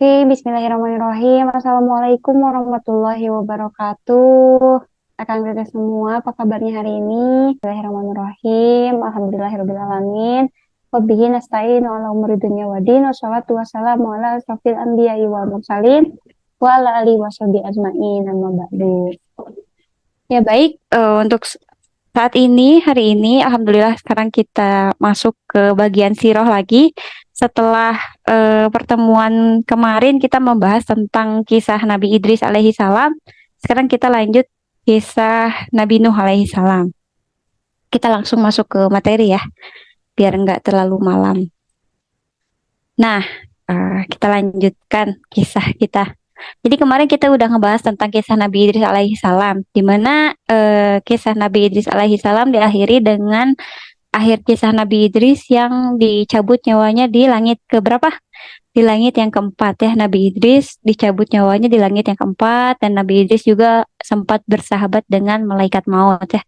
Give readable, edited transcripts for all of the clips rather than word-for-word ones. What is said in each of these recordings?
Oke, bismillahirrahmanirrahim. Assalamualaikum warahmatullahi wabarakatuh. Akan kita semua, apa kabarnya hari ini? Bismillahirrahmanirrahim. Alhamdulillahirrahmanirrahim. Wabihi nasta'in ala umuri dunya wa din. Wassalatu wassalamu ala asrofil anbiya'i wal mursalin. Wa ala alihi washabihi ajma'in. Amma ba'du. Ya baik, untuk saat ini, hari ini, Alhamdulillah sekarang kita masuk ke bagian sirah lagi. Setelah pertemuan kemarin kita membahas tentang kisah Nabi Idris alaihi salam. Sekarang kita lanjut kisah Nabi Nuh alaihi salam. Kita langsung masuk ke materi ya, biar nggak terlalu malam. Nah, kita lanjutkan kisah kita. Jadi kemarin kita udah ngebahas tentang kisah Nabi Idris alaihi salam, di mana kisah Nabi Idris alaihi salam diakhiri dengan akhir kisah Nabi Idris yang dicabut nyawanya di langit keberapa? Di langit yang keempat ya. Nabi Idris dicabut nyawanya di langit yang keempat, dan Nabi Idris juga sempat bersahabat dengan malaikat maut ya.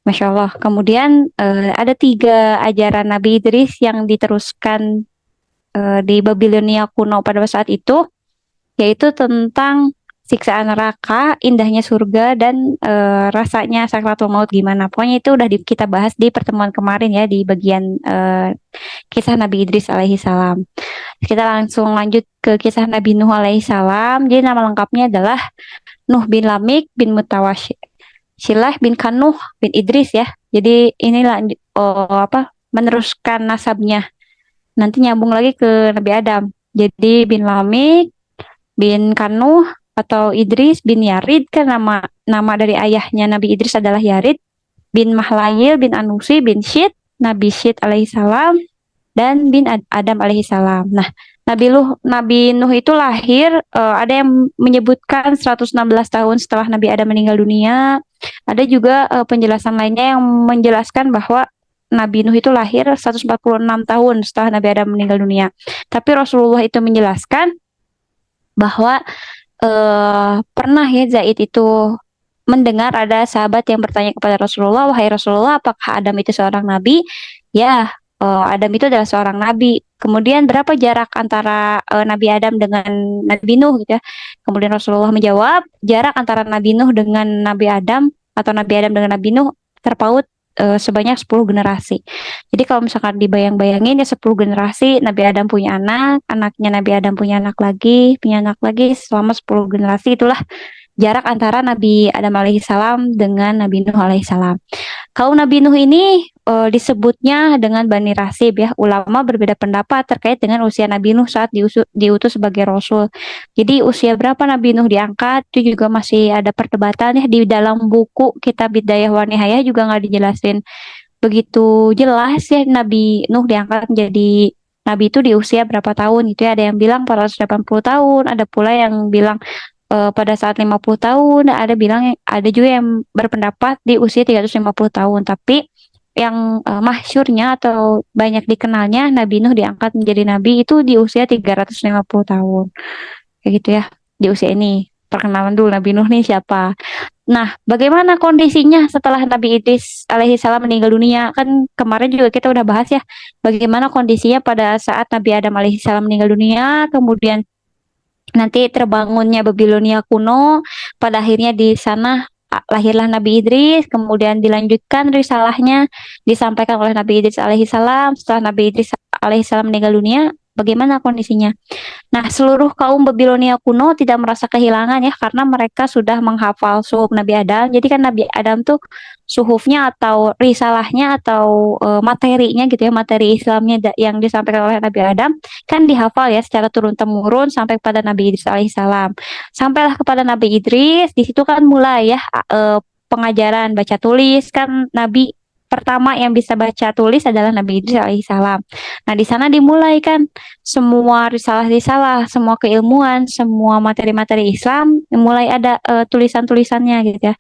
Masya Allah. Kemudian ada 3 ajaran Nabi Idris yang diteruskan di Babilonia kuno pada saat itu, yaitu tentang siksaan neraka, indahnya surga, dan rasanya sakratul maut gimana. Pokoknya itu udah kita bahas di pertemuan kemarin ya, di bagian kisah Nabi Idris alaihi salam. Kita langsung lanjut ke kisah Nabi Nuh alaihi salam. Jadi nama lengkapnya adalah Nuh bin Lamik bin Mutawashilah bin Kanuh bin Idris ya. Jadi ini lanjut meneruskan nasabnya. Nanti nyambung lagi ke Nabi Adam. Jadi bin Lamik bin Kanuh atau Idris bin Yarid, kan nama dari ayahnya Nabi Idris adalah Yarid, bin Mahlayil bin Anusi bin Syed, Nabi Syed alaihissalam, dan bin Adam alaihissalam. Nah, Nabi Nuh itu lahir, ada yang menyebutkan 116 tahun setelah Nabi Adam meninggal dunia. Ada juga penjelasan lainnya yang menjelaskan bahwa Nabi Nuh itu lahir 146 tahun setelah Nabi Adam meninggal dunia. Tapi Rasulullah itu menjelaskan bahwa pernah ya Zaid itu mendengar ada sahabat yang bertanya kepada Rasulullah, "Wahai Rasulullah, apakah Adam itu seorang nabi?" Ya, Adam itu adalah seorang nabi. Kemudian berapa jarak antara Nabi Adam dengan Nabi Nuh gitu ya. Kemudian Rasulullah menjawab, jarak antara Nabi Nuh dengan Nabi Adam atau Nabi Adam dengan Nabi Nuh terpaut sebanyak 10 generasi. Jadi kalau misalkan dibayang-bayangin ya, 10 generasi, Nabi Adam punya anak, anaknya Nabi Adam punya anak lagi, selama 10 generasi itulah jarak antara Nabi Adam alaihissalam dengan Nabi Nuh alaihissalam. Kaum Nabi Nuh ini disebutnya dengan Bani Rasib ya. Ulama berbeda pendapat terkait dengan usia Nabi Nuh saat diutus sebagai Rasul. Jadi usia berapa Nabi Nuh diangkat itu juga masih ada perdebatan ya. Di dalam buku Kitab Bidayah wa Nihayah juga nggak dijelasin begitu jelas ya Nabi Nuh diangkat menjadi Nabi itu di usia berapa tahun itu ya. Ada yang bilang 480 tahun, ada pula yang bilang pada saat 50 tahun, ada juga yang berpendapat di usia 350 tahun. Tapi yang masyhurnya atau banyak dikenalnya Nabi Nuh diangkat menjadi nabi itu di usia 350 tahun. Kayak gitu ya. Di usia ini. Perkenalan dulu Nabi Nuh nih siapa. Nah, bagaimana kondisinya setelah Nabi Idris alaihissalam meninggal dunia? Kan kemarin juga kita udah bahas ya, bagaimana kondisinya pada saat Nabi Adam alaihissalam meninggal dunia, kemudian nanti terbangunnya Babilonia kuno, pada akhirnya di sana lahirlah Nabi Idris, kemudian dilanjutkan risalahnya disampaikan oleh Nabi Idris alaihissalam. Setelah Nabi Idris alaihissalam meninggal dunia, bagaimana kondisinya? Nah, seluruh kaum Babilonia kuno tidak merasa kehilangan ya, karena mereka sudah menghafal suhuf Nabi Adam. Jadi kan Nabi Adam tuh suhufnya atau risalahnya atau materinya gitu ya, materi Islamnya yang disampaikan oleh Nabi Adam kan dihafal ya secara turun-temurun sampai kepada Nabi Idris alaihissalam. Sampailah kepada Nabi Idris, di situ kan mulai ya pengajaran baca tulis. Kan Nabi pertama yang bisa baca tulis adalah Nabi Idris alaihissalam. Nah, di sana dimulai kan semua risalah-risalah, semua keilmuan, semua materi-materi Islam mulai ada tulisan-tulisannya gitu ya.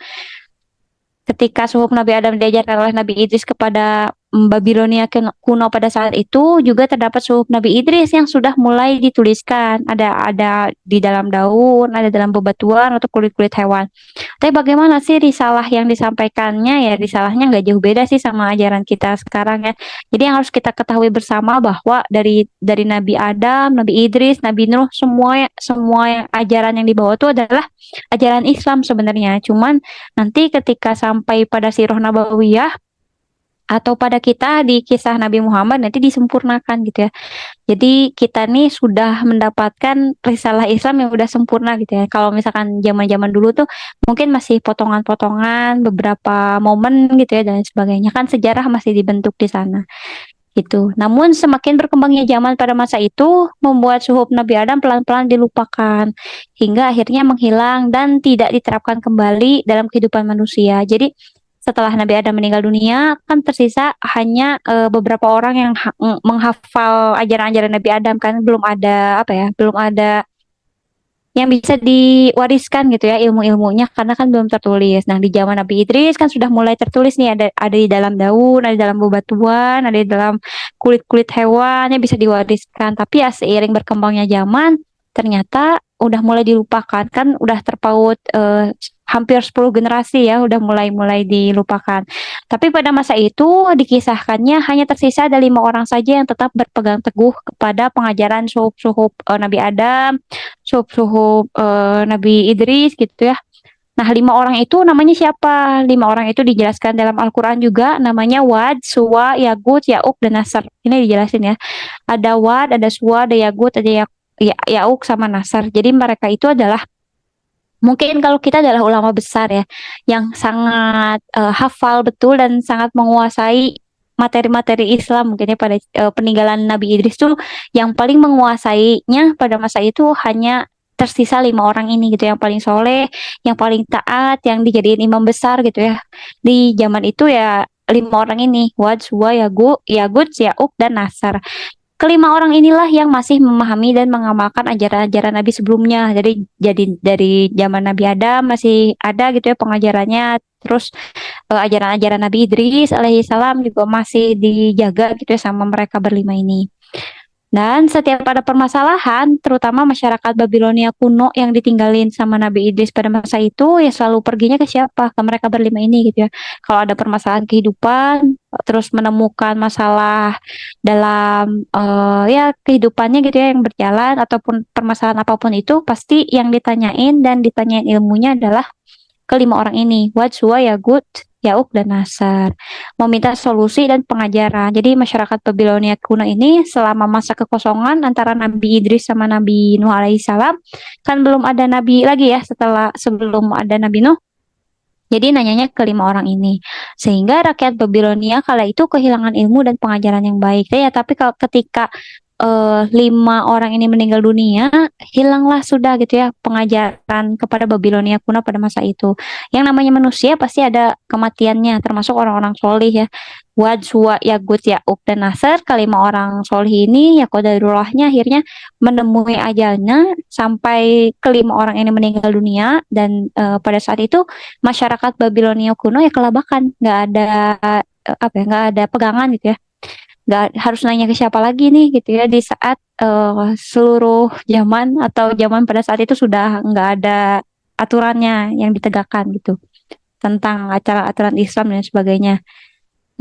Ketika suhuf Nabi Adam diajarkan oleh Nabi Idris kepada Babilonia kuno pada saat itu juga terdapat suhuf Nabi Idris yang sudah mulai dituliskan. Ada di dalam daun, ada dalam bebatuan atau kulit-kulit hewan. Tapi bagaimana sih risalah yang disampaikannya? Ya risalahnya nggak jauh beda sih sama ajaran kita sekarang ya. Jadi yang harus kita ketahui bersama bahwa dari Nabi Adam, Nabi Idris, Nabi Nuh, semua yang ajaran yang dibawa itu adalah ajaran Islam sebenarnya. Cuman nanti ketika sampai pada Sirah Nabawiyah atau pada kita di kisah Nabi Muhammad nanti disempurnakan gitu ya. Jadi kita nih sudah mendapatkan risalah Islam yang udah sempurna gitu ya. Kalau misalkan zaman-zaman dulu tuh mungkin masih potongan-potongan beberapa momen gitu ya dan sebagainya kan sejarah masih dibentuk di sana gitu. Namun semakin berkembangnya zaman pada masa itu membuat suhuf Nabi Adam pelan-pelan dilupakan hingga akhirnya menghilang dan tidak diterapkan kembali dalam kehidupan manusia. Jadi setelah Nabi Adam meninggal dunia kan tersisa hanya beberapa orang yang menghafal ajaran-ajaran Nabi Adam kan belum ada apa ya belum ada yang bisa diwariskan gitu ya ilmu-ilmunya karena kan belum tertulis. Nah, di zaman Nabi Idris kan sudah mulai tertulis nih ada di dalam daun, ada di dalam bebatuan, ada di dalam kulit-kulit hewan yang bisa diwariskan. Tapi ya seiring berkembangnya zaman ternyata udah mulai dilupakan kan udah terpaut hampir 10 generasi ya udah mulai dilupakan. Tapi pada masa itu dikisahkannya hanya tersisa ada 5 orang saja yang tetap berpegang teguh kepada pengajaran suhuf-suhuf Nabi Adam, suhuf-suhuf Nabi Idris gitu ya. Nah, 5 orang itu namanya siapa? 5 orang itu dijelaskan dalam Al-Quran juga namanya Wad, Suwa, Yagut, Yauk, dan Nasr. Ini dijelasin ya. Ada Wad, ada Suwa, ada Yagut, ada Yauk sama Nasr. Jadi mereka itu adalah mungkin kalau kita adalah ulama besar ya, yang sangat hafal betul dan sangat menguasai materi-materi Islam mungkin ya pada peninggalan Nabi Idris tuh yang paling menguasainya pada masa itu hanya tersisa 5 orang ini gitu yang paling soleh, yang paling taat, yang dijadiin imam besar gitu ya di zaman itu ya 5 orang ini Wad, Suwa, Yagut, Yauk, dan Nasar. Kelima orang inilah yang masih memahami dan mengamalkan ajaran-ajaran Nabi sebelumnya. Jadi dari zaman Nabi Adam masih ada gitu ya pengajarannya. Terus ajaran-ajaran Nabi Idris alaihissalam juga masih dijaga gitu ya sama mereka berlima ini. Dan setiap ada permasalahan, terutama masyarakat Babilonia kuno yang ditinggalin sama Nabi Idris pada masa itu, ya selalu perginya ke siapa? Ke mereka berlima ini gitu ya. Kalau ada permasalahan kehidupan, terus menemukan masalah dalam ya kehidupannya gitu ya yang berjalan ataupun permasalahan apapun itu, pasti yang ditanyain ilmunya adalah ke 5 orang ini, Wad, Suwa, Yagut, Yauk, dan Nasar. Meminta solusi dan pengajaran. Jadi masyarakat Babilonia kuno ini selama masa kekosongan antara Nabi Idris sama Nabi Nuh alaihissalam, kan belum ada Nabi lagi ya sebelum ada Nabi Nuh. Jadi nanyanya ke 5 orang ini. Sehingga rakyat Babilonia kala itu kehilangan ilmu dan pengajaran yang baik. Ya, tapi kalau ketika 5 orang ini meninggal dunia, hilanglah sudah gitu ya pengajaran kepada Babilonia kuno pada masa itu. Yang namanya manusia pasti ada kematiannya, termasuk orang-orang solih ya. Wad, Suwa, Yagut, Yauk, dan Nasr, ke 5 orang solih ini ya qadarulahnya akhirnya menemui ajalnya sampai ke 5 orang ini meninggal dunia dan pada saat itu masyarakat Babilonia kuno ya kelabakan, nggak ada apa ya, nggak ada pegangan gitu ya, nggak harus nanya ke siapa lagi nih gitu ya di saat seluruh zaman atau zaman pada saat itu sudah nggak ada aturannya yang ditegakkan gitu tentang acara-aturan Islam dan sebagainya.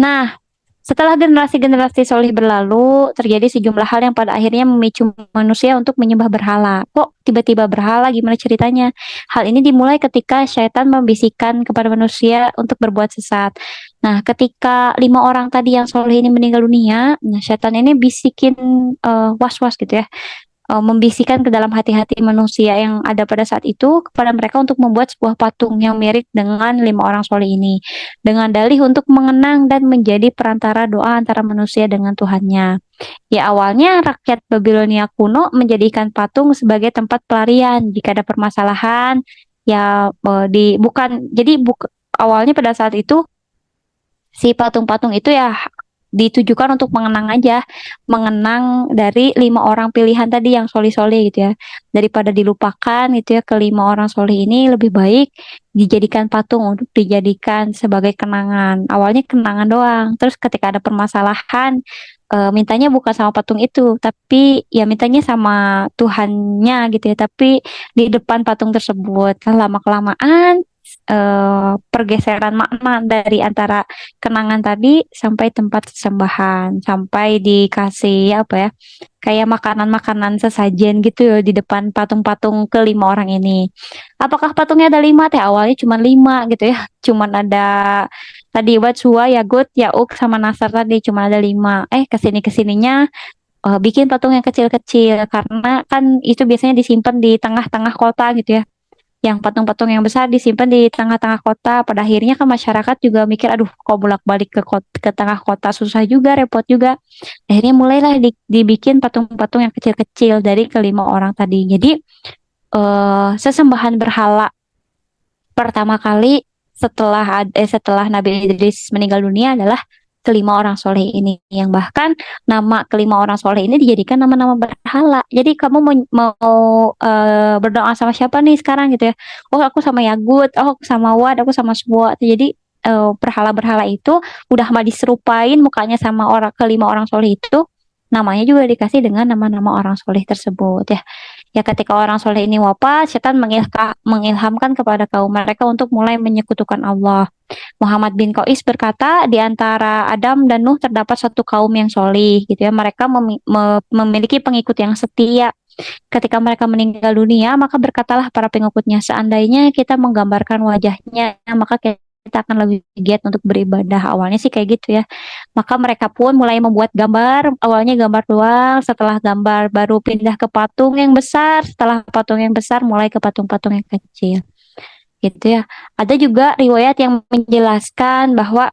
Nah, setelah generasi-generasi solih berlalu, terjadi sejumlah hal yang pada akhirnya memicu manusia untuk menyembah berhala. Kok tiba-tiba berhala? Gimana ceritanya? Hal ini dimulai ketika syaitan membisikkan kepada manusia untuk berbuat sesat. Nah, ketika 5 orang tadi yang solih ini meninggal dunia, nah syaitan ini bisikin was-was gitu ya, membisikkan ke dalam hati-hati manusia yang ada pada saat itu kepada mereka untuk membuat sebuah patung yang mirip dengan 5 orang soleh ini dengan dalih untuk mengenang dan menjadi perantara doa antara manusia dengan Tuhannya. Ya awalnya rakyat Babilonia kuno menjadikan patung sebagai tempat pelarian jika ada permasalahan ya di bukan jadi awalnya pada saat itu si patung-patung itu ya ditujukan untuk mengenang aja, mengenang dari 5 orang pilihan tadi yang soli-soli gitu ya. Daripada dilupakan gitu ya, kelima orang soleh ini lebih baik dijadikan patung untuk dijadikan sebagai kenangan. Awalnya kenangan doang, terus ketika ada permasalahan, mintanya bukan sama patung itu, tapi ya mintanya sama Tuhannya gitu ya. Tapi di depan patung tersebut, lama-kelamaan pergeseran makna dari antara kenangan tadi sampai tempat sembahan, sampai dikasih apa ya, kayak makanan-makanan sesajen gitu ya di depan patung-patung kelima orang ini. Apakah patungnya ada 5 teh? Awalnya cuma 5 gitu ya. Cuman ada tadi Watsua, Yagut, Yauk, sama Nasar tadi cuma ada 5. Kesini-kesininya bikin patung yang kecil-kecil karena kan itu biasanya disimpan di tengah-tengah kota gitu ya. Yang patung-patung yang besar disimpan di tengah-tengah kota. Pada akhirnya kan masyarakat juga mikir, aduh, kok bolak-balik ke tengah kota susah juga, repot juga. Akhirnya mulailah dibikin patung-patung yang kecil-kecil dari kelima orang tadi. Jadi sesembahan berhala pertama kali setelah Nabi Idris meninggal dunia adalah kelima orang soleh ini, yang bahkan nama kelima orang soleh ini dijadikan nama-nama berhala. Jadi kamu mau berdoa sama siapa nih sekarang gitu ya? Oh, aku sama Yagut, oh aku sama Wad, aku sama Suwa. Jadi berhala-berhala itu udah mah diserupain mukanya sama kelima orang soleh itu, namanya juga dikasih dengan nama-nama orang soleh tersebut ya. Ya, ketika orang soleh ini wafat, setan mengilhamkan kepada kaum mereka untuk mulai menyekutukan Allah. Muhammad bin Qais berkata, di antara Adam dan Nuh terdapat satu kaum yang solih, gitu ya. Mereka memiliki pengikut yang setia. Ketika mereka meninggal dunia, maka berkatalah para pengikutnya, seandainya kita menggambarkan wajahnya, maka kita akan lebih giat untuk beribadah. Awalnya sih kayak gitu ya. Maka mereka pun mulai membuat gambar, awalnya gambar doang, setelah gambar baru pindah ke patung yang besar, setelah patung yang besar mulai ke patung-patung yang kecil. Gitu ya. Ada juga riwayat yang menjelaskan bahwa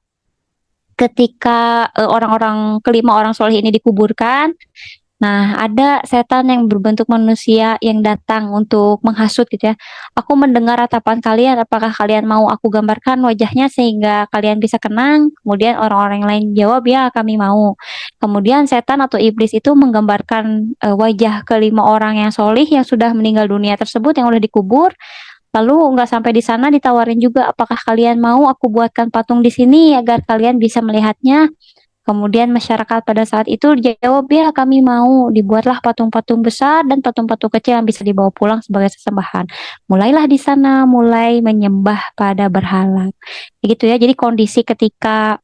ketika orang-orang kelima orang soleh ini dikuburkan, nah, ada setan yang berbentuk manusia yang datang untuk menghasut gitu ya. Aku mendengar ratapan kalian, apakah kalian mau aku gambarkan wajahnya sehingga kalian bisa kenang? Kemudian orang-orang yang lain jawab, ya kami mau. Kemudian setan atau iblis itu menggambarkan wajah kelima orang yang solih yang sudah meninggal dunia tersebut yang udah dikubur. Lalu nggak sampai di sana ditawarin juga, apakah kalian mau aku buatkan patung di sini agar kalian bisa melihatnya? Kemudian masyarakat pada saat itu jawab, ya kami mau. Dibuatlah patung-patung besar dan patung-patung kecil yang bisa dibawa pulang sebagai sesembahan. Mulailah di sana, mulai menyembah pada berhala. Gitu ya. Jadi kondisi ketika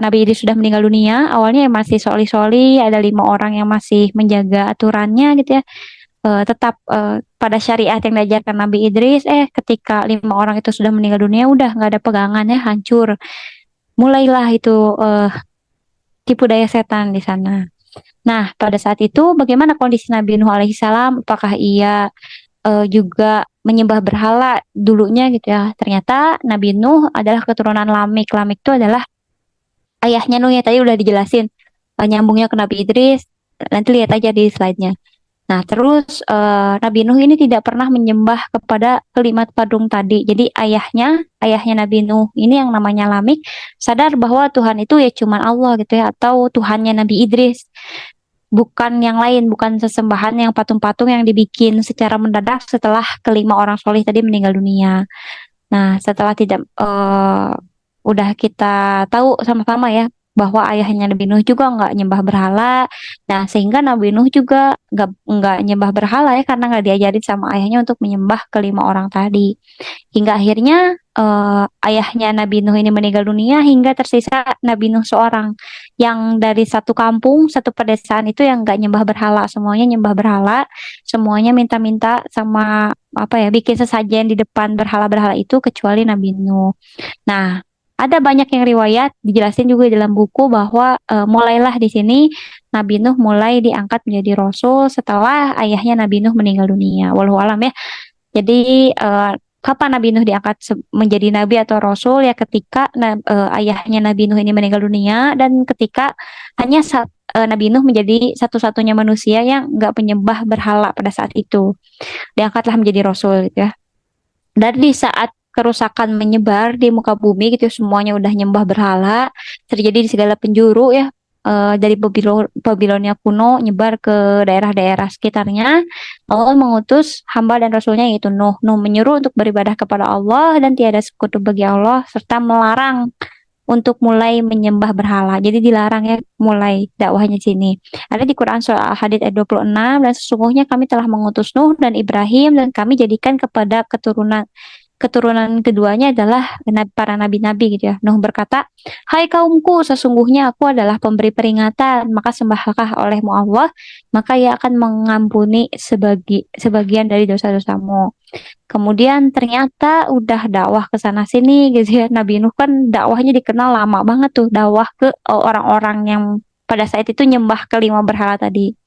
Nabi Idris sudah meninggal dunia, awalnya masih soli-soli, ada 5 orang yang masih menjaga aturannya gitu ya. Tetap pada syariat yang diajarkan Nabi Idris, ketika 5 orang itu sudah meninggal dunia, udah nggak ada pegangannya, hancur. Mulailah itu tipu daya setan di sana. Nah, pada saat itu bagaimana kondisi Nabi Nuh alaihissalam? Apakah ia juga menyembah berhala dulunya gitu ya? Ternyata Nabi Nuh adalah keturunan Lamik. Lamik itu adalah ayahnya Nuh ya, tadi udah dijelasin. Nyambungnya ke Nabi Idris. Nanti lihat aja di slide-nya. Nah, terus Nabi Nuh ini tidak pernah menyembah kepada kelima padung tadi. Jadi ayahnya Nabi Nuh ini yang namanya Lamik sadar bahwa Tuhan itu ya cuman Allah gitu ya, atau Tuhannya Nabi Idris, bukan yang lain, bukan sesembahan yang patung-patung yang dibikin secara mendadak setelah kelima orang soleh tadi meninggal dunia. Nah, setelah tidak udah kita tahu sama-sama ya bahwa ayahnya Nabi Nuh juga nggak nyembah berhala. Nah, sehingga Nabi Nuh juga nggak nyembah berhala ya karena nggak diajarin sama ayahnya untuk menyembah kelima orang tadi. Hingga akhirnya ayahnya Nabi Nuh ini meninggal dunia hingga tersisa Nabi Nuh seorang yang dari satu kampung, satu pedesaan itu yang nggak nyembah berhala, semuanya nyembah berhala, semuanya minta-minta sama apa ya, bikin sesajen di depan berhala-berhala itu kecuali Nabi Nuh. Nah, ada banyak yang riwayat dijelasin juga dalam buku bahwa mulailah di sini Nabi Nuh mulai diangkat menjadi rasul setelah ayahnya Nabi Nuh meninggal dunia. Walau alam ya. Jadi kapan Nabi Nuh diangkat menjadi nabi atau rasul ya ketika ayahnya Nabi Nuh ini meninggal dunia dan ketika Nabi Nuh menjadi satu-satunya manusia yang nggak penyembah berhala pada saat itu. Diangkatlah menjadi rasul gitu ya. Dan di saat kerusakan menyebar di muka bumi gitu, semuanya udah nyembah berhala, terjadi di segala penjuru ya. Dari Babilonia kuno nyebar ke daerah-daerah sekitarnya. Allah mengutus hamba dan rasulnya yaitu Nuh. Nuh menyuruh untuk beribadah kepada Allah dan tiada sekutu bagi Allah serta melarang untuk mulai menyembah berhala. Jadi dilarang ya mulai dakwahnya di sini. Ada di Quran surah Al-Hadid ayat 26, dan sesungguhnya kami telah mengutus Nuh dan Ibrahim dan kami jadikan kepada keturunan keturunan keduanya adalah para nabi-nabi gitu ya. Nuh berkata, "Hai kaumku, sesungguhnya aku adalah pemberi peringatan, maka sembahlah olehmu Allah, maka ia akan mengampuni sebagian dari dosa-dosamu." Kemudian ternyata udah dakwah ke sana sini gitu ya. Nabi Nuh kan dakwahnya dikenal lama banget tuh, dakwah ke orang-orang yang pada saat itu nyembah kelima berhala tadi.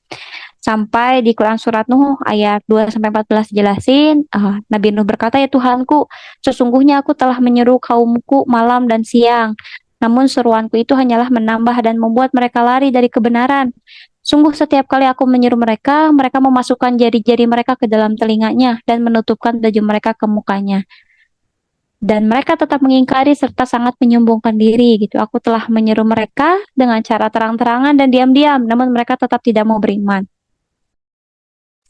Sampai di Quran surat Nuh ayat 2 sampai 14 jelasin, Nabi Nuh berkata, "Ya Tuhanku, sesungguhnya aku telah menyeru kaumku malam dan siang. Namun seruanku itu hanyalah menambah dan membuat mereka lari dari kebenaran. Sungguh setiap kali aku menyeru mereka, mereka memasukkan jari-jari mereka ke dalam telinganya dan menutupkan baju mereka ke mukanya. Dan mereka tetap mengingkari serta sangat menyombongkan diri gitu. Aku telah menyeru mereka dengan cara terang-terangan dan diam-diam, namun mereka tetap tidak mau beriman."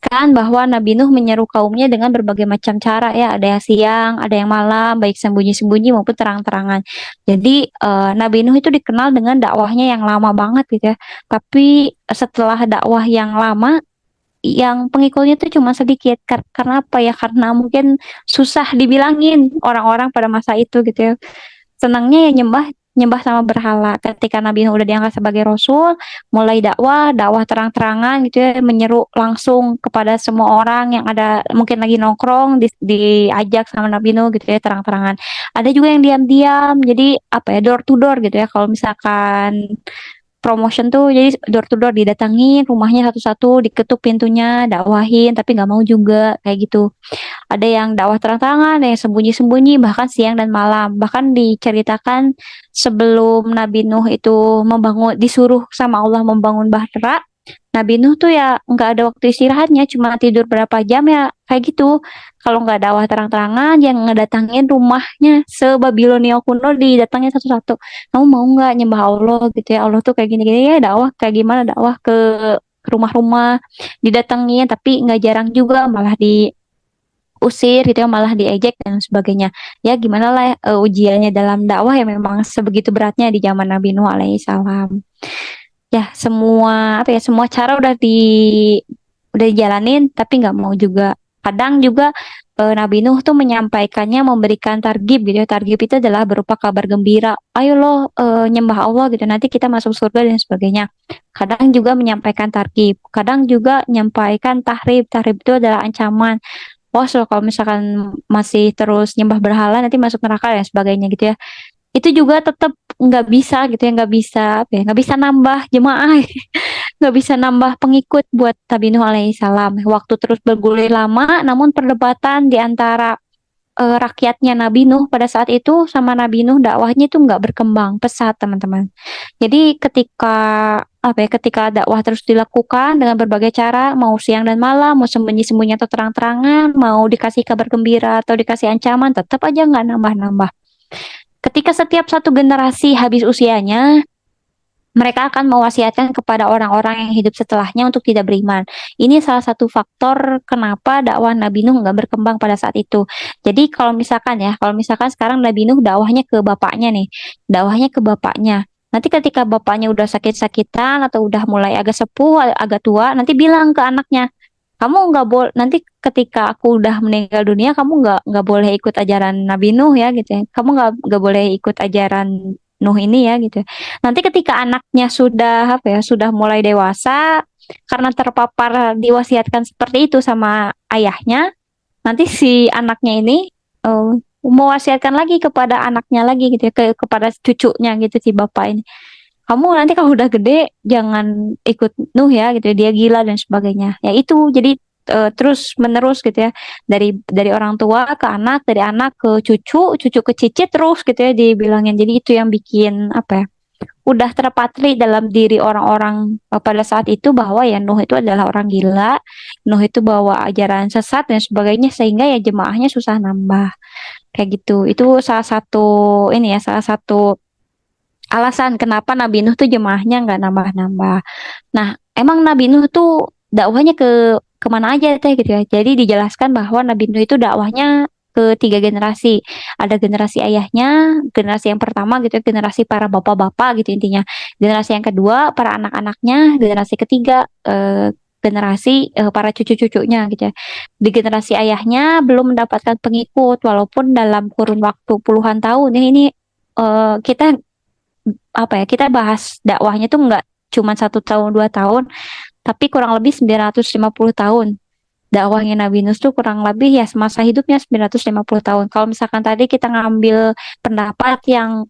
Kan bahwa Nabi Nuh menyeru kaumnya dengan berbagai macam cara ya, ada yang siang, ada yang malam, baik sembunyi-sembunyi maupun terang-terangan. Jadi Nabi Nuh itu dikenal dengan dakwahnya yang lama banget gitu ya. Tapi setelah dakwah yang lama, yang pengikutnya itu cuma sedikit. Karena apa ya? Karena mungkin susah dibilangin orang-orang pada masa itu gitu ya. Senangnya ya nyembah nyembah sama berhala. Ketika Nabi Nuh udah diangkat sebagai rasul, mulai dakwah terang-terangan gitu ya, menyeru langsung kepada semua orang yang ada mungkin lagi nongkrong diajak sama Nabi Nuh gitu ya terang-terangan. Ada juga yang diam-diam, jadi apa ya, door to door gitu ya. Kalau misalkan promotion tuh jadi door to door, didatangin rumahnya satu-satu, diketuk pintunya, dakwahin tapi nggak mau juga kayak gitu. Ada yang dakwah terang-terangan, ada yang sembunyi-sembunyi, bahkan siang dan malam. Bahkan diceritakan sebelum Nabi Nuh itu disuruh sama Allah membangun bahtera, Nabi Nuh tuh ya nggak ada waktu istirahatnya, cuma tidur berapa jam ya kayak gitu. Kalau nggak dakwah terang-terangan, yang ngedatangin rumahnya se-Babilonia kuno didatangin satu-satu. Kamu mau nggak nyembah Allah gitu ya? Allah tuh kayak gini-gini ya, dakwah kayak gimana, dakwah ke rumah-rumah didatengin, tapi nggak jarang juga malah usir gitu ya, malah diejek dan sebagainya. Ya gimana lah ujiannya dalam dakwah ya, memang sebegitu beratnya di zaman Nabi Nuh alaihissalam. Ya semua apa ya, semua cara udah dijalanin tapi nggak mau juga. Kadang juga Nabi Nuh tuh menyampaikannya, memberikan targib gitu ya. Targib itu adalah berupa kabar gembira. Ayo lo nyembah Allah gitu, nanti kita masuk surga dan sebagainya. Kadang juga menyampaikan targib. Kadang juga menyampaikan tahrib. Tahrib itu adalah ancaman. Wah, so kalau misalkan masih terus nyembah berhala nanti masuk neraka dan sebagainya gitu ya. Itu juga tetap nggak bisa gitu ya, nggak bisa apa ya, nggak bisa nambah jemaah, nggak bisa nambah pengikut buat Nabi Nuh alaihissalam. Waktu terus bergulir lama, namun perdebatan di antara rakyatnya Nabi Nuh pada saat itu sama Nabi Nuh, dakwahnya itu nggak berkembang pesat teman-teman. Jadi ketika apa ya, ketika dakwah terus dilakukan dengan berbagai cara, mau siang dan malam, mau sembunyi-sembunyi atau terang-terangan, mau dikasih kabar gembira atau dikasih ancaman, tetap aja nggak nambah-nambah. Ketika setiap satu generasi habis usianya, mereka akan mewasiatkan kepada orang-orang yang hidup setelahnya untuk tidak beriman. Ini salah satu faktor kenapa dakwah Nabi Nuh nggak berkembang pada saat itu. Jadi kalau misalkan sekarang Nabi Nuh dakwahnya ke bapaknya nih, dakwahnya ke bapaknya. Nanti ketika bapaknya udah sakit-sakitan atau udah mulai agak sepuh, agak tua, nanti bilang ke anaknya, kamu nggak boleh, nanti ketika aku udah meninggal dunia, kamu nggak boleh ikut ajaran Nabi Nuh ya gitu ya. Kamu nggak boleh ikut ajaran Nuh ini ya gitu. Nanti ketika anaknya sudah apa ya, sudah mulai dewasa, karena terpapar diwasiatkan seperti itu sama ayahnya, nanti si anaknya ini eh, mewasiatkan lagi kepada anaknya lagi gitu ya, kepada cucunya gitu si bapak ini. Kamu nanti kalau udah gede jangan ikut Nuh ya gitu ya, dia gila dan sebagainya. Ya itu jadi terus menerus gitu ya, dari orang tua ke anak, dari anak ke cucu, cucu ke cicit terus gitu ya dibilangin. Jadi itu yang bikin apa ya, udah terpatri dalam diri orang-orang pada saat itu bahwa ya Nuh itu adalah orang gila, Nuh itu bawa ajaran sesat dan sebagainya, sehingga ya jemaahnya susah nambah. kayak gitu. Itu salah satu alasan kenapa Nabi Nuh tuh jemaahnya nggak nambah-nambah. Nah, emang Nabi Nuh tuh dakwahnya ke kemana aja teh gitu ya. Jadi dijelaskan bahwa Nabi Nuh itu dakwahnya ke tiga generasi. Ada generasi ayahnya, generasi yang pertama gitu ya, generasi para bapak-bapak gitu intinya. Generasi yang kedua para anak-anaknya, generasi ketiga generasi para cucu-cucunya gitu ya. Di generasi ayahnya belum mendapatkan pengikut walaupun dalam kurun waktu puluhan tahun ya ini kita apa ya kita bahas dakwahnya tuh nggak cuma 1 tahun 2 tahun tapi kurang lebih 950 tahun dakwahnya Nabi Nuh tuh kurang lebih ya semasa hidupnya 950 tahun. Kalau misalkan tadi kita ngambil pendapat yang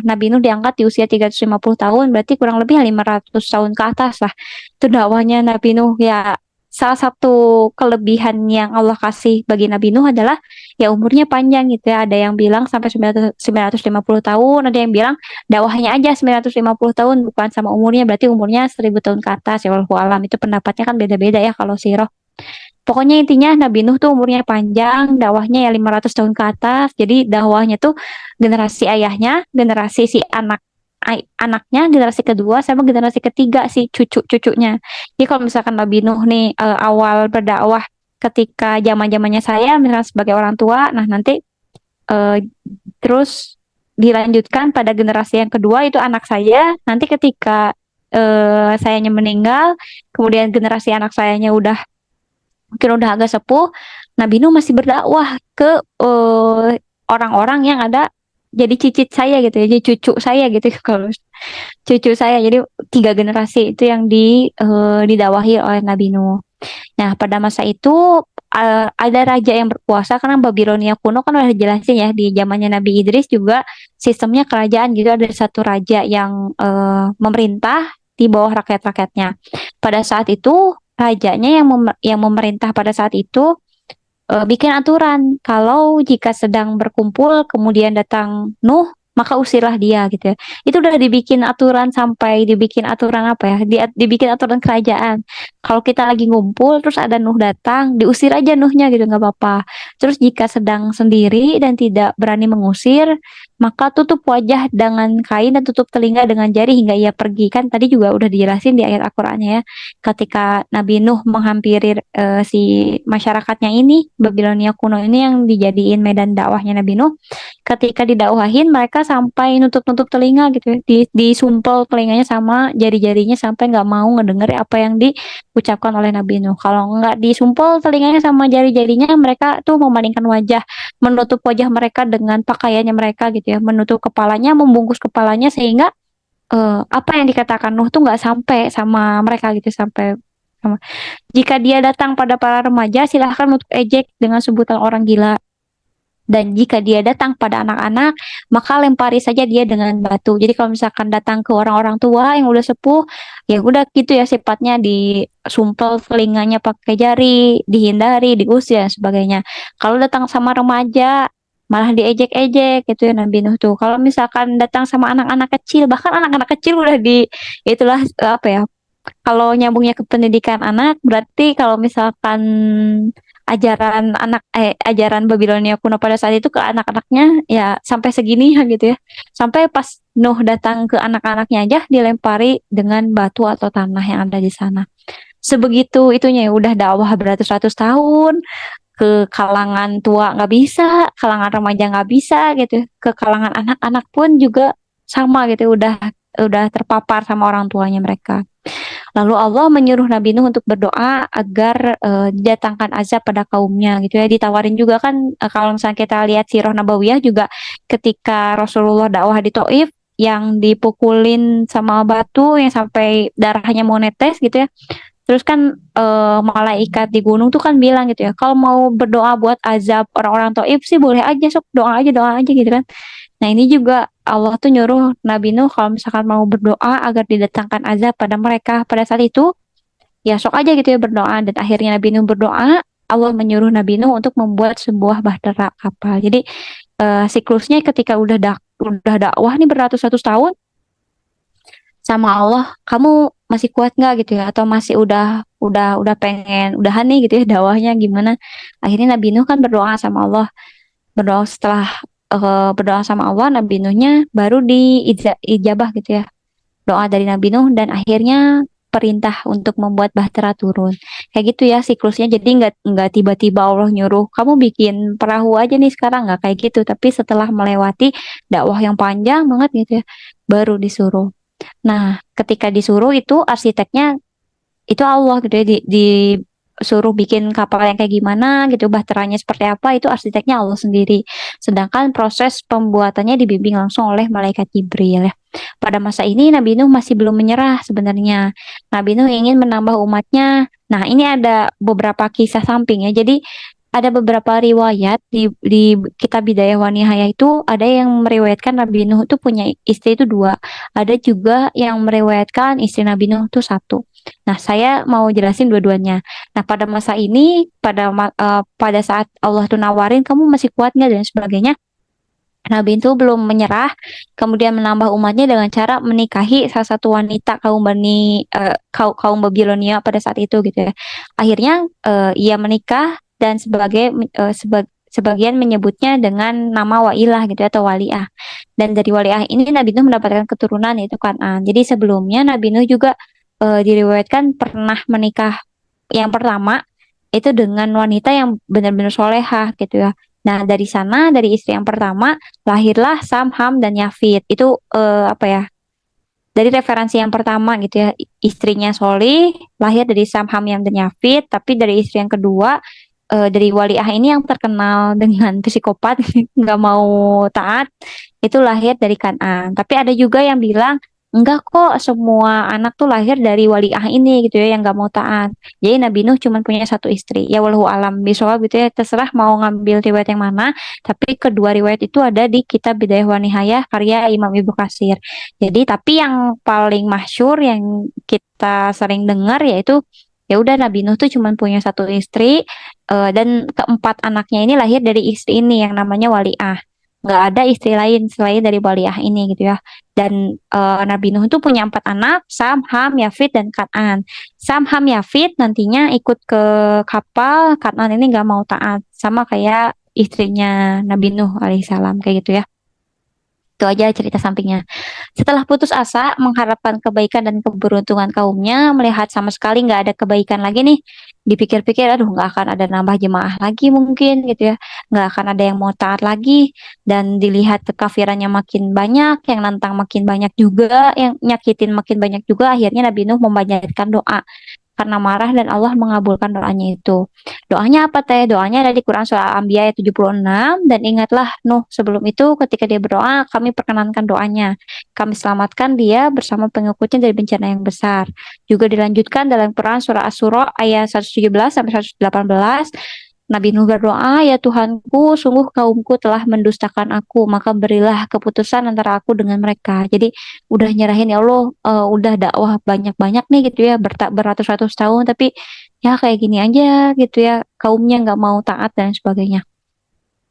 Nabi Nuh diangkat di usia 350 tahun berarti kurang lebih 500 tahun ke atas lah itu dakwahnya Nabi Nuh ya. Salah satu kelebihan yang Allah kasih bagi Nabi Nuh adalah ya umurnya panjang gitu ya. Ada yang bilang sampai 950 tahun, ada yang bilang dakwahnya aja 950 tahun bukan sama umurnya berarti umurnya 1000 tahun ke atas ya wallahu alam. Itu pendapatnya kan beda-beda ya kalau sirah. Pokoknya intinya Nabi Nuh tuh umurnya panjang, dakwahnya ya 500 tahun ke atas. Jadi dakwahnya tuh generasi ayahnya, generasi si anaknya, generasi kedua sama generasi ketiga si cucu-cucunya. Jadi kalau misalkan Nabi Nuh nih awal berdakwah ketika zaman-zamannya saya misalnya sebagai orang tua, nah nanti eh, terus dilanjutkan pada generasi yang kedua itu anak saya. Nanti ketika sayanya meninggal, kemudian generasi anak sayanya mungkin udah agak sepuh, Nabi Nuh masih berdakwah ke orang-orang yang ada jadi cicit saya gitu ya, jadi cucu saya gitu kalau cucu saya. Jadi tiga generasi itu yang didakwahi oleh Nabi Nuh. Nah, pada masa itu ada raja yang berkuasa karena Babilonia kuno kan udah jelasin ya di zamannya Nabi Idris juga sistemnya kerajaan gitu ada satu raja yang memerintah di bawah rakyat-rakyatnya. Pada saat itu rajanya yang memerintah pada saat itu bikin aturan kalau jika sedang berkumpul kemudian datang Nuh maka usirlah dia gitu ya. Itu udah dibikin aturan sampai dibikin aturan apa ya? Dibikin aturan kerajaan. Kalau kita lagi ngumpul terus ada Nuh datang, diusir aja Nuhnya gitu nggak apa-apa. Terus jika sedang sendiri dan tidak berani mengusir, maka tutup wajah dengan kain dan tutup telinga dengan jari hingga ia pergi. Kan tadi juga udah dijelasin di ayat Al-Qur'annya ya. Ketika Nabi Nuh menghampiri si masyarakatnya ini, Babilonia kuno ini yang dijadiin medan dakwahnya Nabi Nuh, ketika didakwahin mereka sampai nutup-nutup telinga gitu ya. Disumpel telinganya sama jari-jarinya sampai nggak mau ngedenger apa yang diucapkan oleh Nabi Nuh. Kalau nggak disumpel telinganya sama jari-jarinya mereka tuh memalingkan wajah, menutup wajah mereka dengan pakaiannya mereka gitu ya, menutup kepalanya, membungkus kepalanya sehingga apa yang dikatakan Nuh tuh nggak sampai sama mereka gitu sampai sama. Jika dia datang pada para remaja, silahkan untuk ejek dengan sebutan orang gila. Dan jika dia datang pada anak-anak, maka lempari saja dia dengan batu. Jadi kalau misalkan datang ke orang-orang tua yang udah sepuh, ya udah gitu ya sifatnya disumpel telinganya pakai jari, dihindari, diusir dan sebagainya. Kalau datang sama remaja, malah diejek-ejek gitu ya Nabi Nuh tuh. Kalau misalkan datang sama anak-anak kecil, bahkan anak-anak kecil udah itulah apa ya? Kalau nyambungnya ke pendidikan anak, berarti kalau misalkan ajaran Babilonia kuno pada saat itu ke anak-anaknya ya sampai segini ya gitu ya. Sampai pas Nuh datang ke anak-anaknya aja dilempari dengan batu atau tanah yang ada di sana. Sebegitu itunya ya udah dakwah beratus-ratus tahun ke kalangan tua nggak bisa, kalangan remaja nggak bisa gitu, ke kalangan anak-anak pun juga sama gitu, udah terpapar sama orang tuanya mereka. Lalu Allah menyuruh Nabi Nuh untuk berdoa agar didatangkan azab pada kaumnya gitu ya. Ditawarin juga kan kalau misalnya kita lihat Sirah Nabawiyah juga ketika Rasulullah dakwah di Taif yang dipukulin sama batu yang sampai darahnya mau netes gitu ya. Terus kan malaikat di gunung tuh kan bilang gitu ya, kalau mau berdoa buat azab orang-orang Taif sih boleh aja, sok doa aja gitu kan. Nah ini juga Allah tuh nyuruh Nabi Nuh kalau misalkan mau berdoa agar didatangkan azab pada mereka pada saat itu, ya sok aja gitu ya berdoa. Dan akhirnya Nabi Nuh berdoa, Allah menyuruh Nabi Nuh untuk membuat sebuah bahtera kapal. Jadi siklusnya ketika udah dakwah nih beratus-ratus tahun sama Allah, kamu masih kuat nggak gitu ya? Atau masih udah pengen udahan nih gitu ya dakwahnya gimana? Akhirnya Nabi Nuh kan berdoa sama Allah. berdoa setelah berdoa sama Allah, Nabi Nuhnya baru diijabah gitu ya, doa dari Nabi Nuh, dan akhirnya perintah untuk membuat bahtera turun. Kayak gitu ya siklusnya. Jadi nggak tiba-tiba Allah nyuruh kamu bikin perahu aja nih sekarang, nggak kayak gitu. Tapi setelah melewati dakwah yang panjang banget gitu ya, baru disuruh. Nah, ketika disuruh itu arsiteknya itu Allah gitu ya, disuruh bikin kapal yang kayak gimana gitu, bahteranya seperti apa, itu arsiteknya Allah sendiri. Sedangkan proses pembuatannya dibimbing langsung oleh malaikat Jibril ya. Pada masa ini Nabi Nuh masih belum menyerah sebenarnya. Nabi Nuh ingin menambah umatnya. Nah, ini ada beberapa kisah samping ya. Jadi ada beberapa riwayat di kitab Bidayah wa Nihayah itu ada yang meriwayatkan Nabi Nuh itu punya istri itu dua. Ada juga yang meriwayatkan istri Nabi Nuh itu satu. Nah, saya mau jelasin dua-duanya. Nah, pada masa ini, pada saat Allah tuh nawarin, kamu masih kuat nggak dan sebagainya, Nabi itu belum menyerah, kemudian menambah umatnya dengan cara menikahi salah satu wanita kaum Babilonia pada saat itu gitu ya. Akhirnya ia menikah dan sebagian menyebutnya dengan nama Wailah gitu ya, atau Waliah. Dan dari Waliah ini Nabi Nuh mendapatkan keturunan yaitu Kan'an. Jadi sebelumnya Nabi Nuh juga diriwayatkan pernah menikah yang pertama itu dengan wanita yang benar-benar solehah gitu ya. Nah, dari sana, dari istri yang pertama, lahirlah Sam, Ham, dan Yafid. Itu apa ya? Dari referensi yang pertama gitu ya, istrinya Solih, lahir dari Sam, Ham, dan Yafid. Tapi dari istri yang kedua, dari Waliah ini yang terkenal dengan psikopat, nggak mau taat, itu lahir dari Kan'an. Tapi ada juga yang bilang, enggak kok, semua anak tuh lahir dari Waliah ini gitu ya, yang nggak mau taat. Jadi Nabi Nuh cuma punya satu istri. Ya walau alam bisawab gitu ya, terserah mau ngambil riwayat yang mana. Tapi kedua riwayat itu ada di kitab Bidayah wa Nihayah karya Imam Ibnu Katsir. Jadi tapi yang paling masyhur yang kita sering dengar yaitu ya udah Nabi Nuh tuh cuma punya satu istri, dan keempat anaknya ini lahir dari istri ini yang namanya Waliah. Nggak ada istri lain selain dari Waliah ini gitu ya. Dan Nabi Nuh itu punya empat anak, Sam, Ham, Yafid, dan Kan'an. Sam, Ham, Yafid nantinya ikut ke kapal, Kan'an ini nggak mau taat. Sama kayak istrinya Nabi Nuh alaihissalam kayak gitu ya. Itu aja cerita sampingnya. Setelah putus asa, mengharapkan kebaikan dan keberuntungan kaumnya, melihat sama sekali nggak ada kebaikan lagi nih. Dipikir-pikir, aduh nggak akan ada nambah jemaah lagi mungkin gitu ya. Nggak akan ada yang mau taat lagi. Dan dilihat kekafirannya makin banyak, yang nantang makin banyak juga, yang nyakitin makin banyak juga. Akhirnya Nabi Nuh memanjatkan doa karena marah dan Allah mengabulkan doanya itu. Doanya apa teh? Doanya ada di Quran surah Al-Anbiya ayat 76, dan ingatlah Nuh sebelum itu ketika dia berdoa kami perkenankan doanya. Kami selamatkan dia bersama pengikutnya dari bencana yang besar. Juga dilanjutkan dalam Quran surah Asy-Syura ayat 117 sampai 118. Nabi Nuh berdoa, ya Tuhanku, sungguh kaumku telah mendustakan aku, maka berilah keputusan antara aku dengan mereka. Jadi udah nyerahin ya Allah, udah dakwah banyak-banyak nih gitu ya, beratus-ratus tahun, tapi ya kayak gini aja gitu ya, kaumnya nggak mau taat dan sebagainya.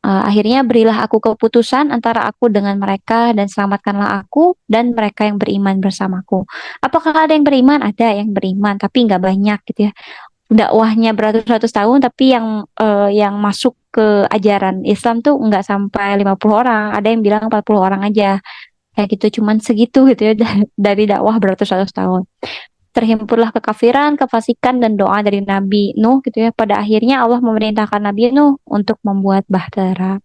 Akhirnya berilah aku keputusan antara aku dengan mereka dan selamatkanlah aku dan mereka yang beriman bersamaku. Apakah ada yang beriman? Ada yang beriman, tapi nggak banyak gitu ya. Dakwahnya beratus-ratus tahun, tapi yang masuk ke ajaran Islam tuh nggak sampai 50 orang. Ada yang bilang 40 orang aja. Kayak gitu, cuman segitu gitu ya dari dakwah beratus-ratus tahun. Terhimpunlah kekafiran, kefasikan, dan doa dari Nabi Nuh gitu ya. Pada akhirnya Allah memerintahkan Nabi Nuh untuk membuat bahtera.